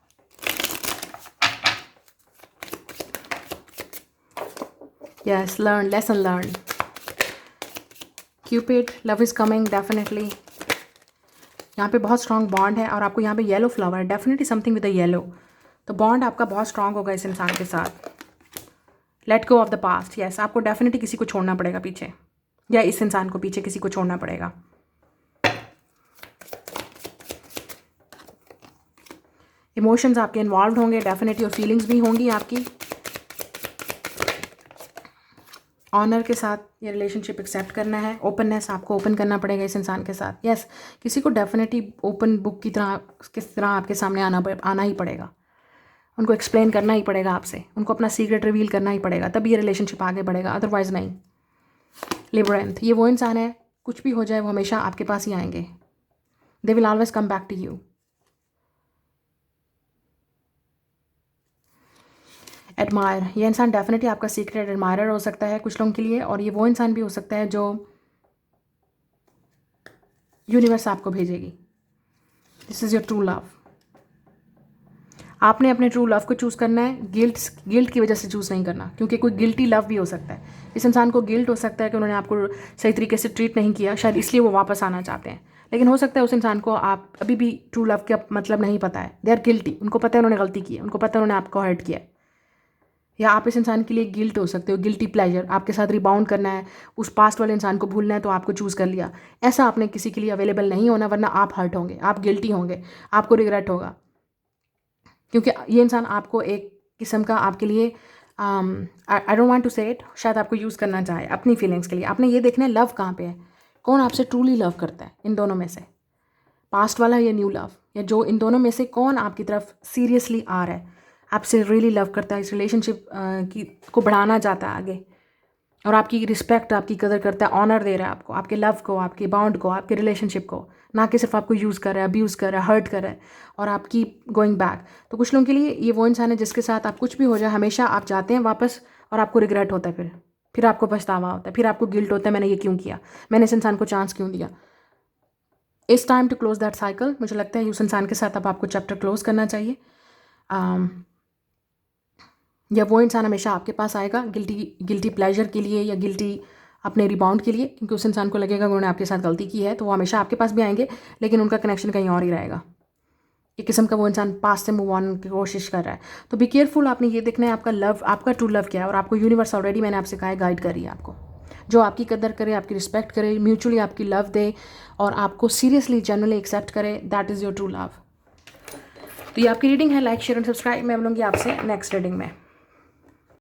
Yes, learn, lesson learn. Cupid, love is coming definitely. यहाँ पे बहुत स्ट्रॉन्ग बॉन्ड है और आपको यहाँ पे yellow flower, definitely something with a yellow. तो बॉन्ड आपका बहुत स्ट्रॉन्ग होगा इस इंसान के साथ। Let go of the past, yes. आपको डेफिनेटली किसी को छोड़ना पड़ेगा पीछे, या इस इंसान को पीछे किसी को छोड़ना पड़ेगा। इमोशंस आपके इन्वॉल्व होंगे डेफिनेटली, और फीलिंग्स भी होंगी आपकी। ऑनर के साथ ये रिलेशनशिप एक्सेप्ट करना है। ओपननेस, आपको ओपन करना पड़ेगा इस इंसान के साथ। यस, किसी को डेफिनेटली ओपन बुक की तरह किस तरह आपके सामने आना ही पड़ेगा। उनको एक्सप्लेन करना ही पड़ेगा आपसे, उनको अपना सीक्रेट रिवील करना ही पड़ेगा, तभी ये रिलेशनशिप आगे बढ़ेगा, अदरवाइज नहीं। लिबरेंथ, ये वो इंसान है कुछ भी हो जाए वो हमेशा आपके पास ही आएंगे। They will always come back to you. Admire, ये इंसान डेफिनेटली आपका सीक्रेट एडमायरर हो सकता है कुछ लोगों के लिए, और ये वो इंसान भी हो सकता है जो यूनिवर्स आपको भेजेगी। This is your true love. आपने अपने ट्रू लव को चूज़ करना है, गिल्ट की वजह से चूज़ नहीं करना, क्योंकि कोई गिल्टी लव भी हो सकता है। इस इंसान को गिल्ट हो सकता है कि उन्होंने आपको सही तरीके से ट्रीट नहीं किया, शायद इसलिए वो वापस आना चाहते हैं। लेकिन हो सकता है उस इंसान को आप अभी भी ट्रू लव का मतलब नहीं पता है। दे आर गिल्टी, उनको पता है उन्होंने गलती की है, उनको पता है उन्होंने आपको हर्ट किया है। या आप इस इंसान के लिए गिल्ट हो सकते हो, गिल्टी प्लेजर, आपके साथ रिबाउंड करना है, उस पास्ट वाले इंसान को भूलना है तो आपको चूज़ कर लिया। ऐसा आपने किसी के लिए अवेलेबल नहीं होना, वरना आप हर्ट होंगे, आप गिल्टी होंगे, आपको रिग्रेट होगा, क्योंकि ये इंसान आपको एक किस्म का आपके लिए आई डोंट वांट टू से इट, शायद आपको यूज़ करना चाहे अपनी फीलिंग्स के लिए। आपने ये देखना है लव कहाँ पे है, कौन आपसे ट्रूली लव करता है इन दोनों में से, पास्ट वाला या न्यू लव, या जो इन दोनों में से कौन आपकी तरफ सीरियसली आ रहा है, आपसे रियली लव करता है, इस रिलेशनशिप को बढ़ाना चाहता है आगे, और आपकी रिस्पेक्ट, आपकी कदर करता है, ऑनर दे रहा है आपको, आपके लव को, आपके बॉन्ड को, आपके रिलेशनशिप को, ना कि सिर्फ आपको यूज़ कर रहा है, अब्यूज़ कर रहा है, हर्ट कर रहा है, और आप कीप गोइंग बैक। तो कुछ लोगों के लिए ये वो इंसान है जिसके साथ आप कुछ भी हो जाए हमेशा आप जाते हैं वापस, और आपको रिग्रेट होता है, फिर आपको पछतावा होता है, फिर आपको गिल्ट होता है मैंने ये क्यों किया, मैंने इस इंसान को चांस क्यों दिया। It's time to close that cycle. मुझे लगता है उस इंसान के साथ अब आपको चैप्टर क्लोज करना चाहिए। या वो इंसान हमेशा आपके पास आएगा गिल्टी प्लेजर के लिए या गिल्टी अपने रिबाउंड के लिए, क्योंकि उस इंसान को लगेगा उन्होंने आपके साथ गलती की है, तो वो हमेशा आपके पास भी आएंगे, लेकिन उनका कनेक्शन कहीं और ही रहेगा। एक किस्म का वो इंसान पास से मूव ऑन की कोशिश कर रहा है। तो बी केयरफुल, आपने ये देखना है आपका लव, आपका ट्रू लव क्या है, और आपको यूनिवर्स ऑलरेडी मैंने आपसे कहा है गाइड कर रही है आपको, जो आपकी कदर करे, आपकी रिस्पेक्ट करे, म्यूचुअली आपकी लव दे, और आपको सीरियसली जनरली एक्सेप्ट करे, that is your true love. तो ये आपकी रीडिंग है। Like, share and subscribe. मैं मिलूंगी आपसे नेक्स्ट रीडिंग में।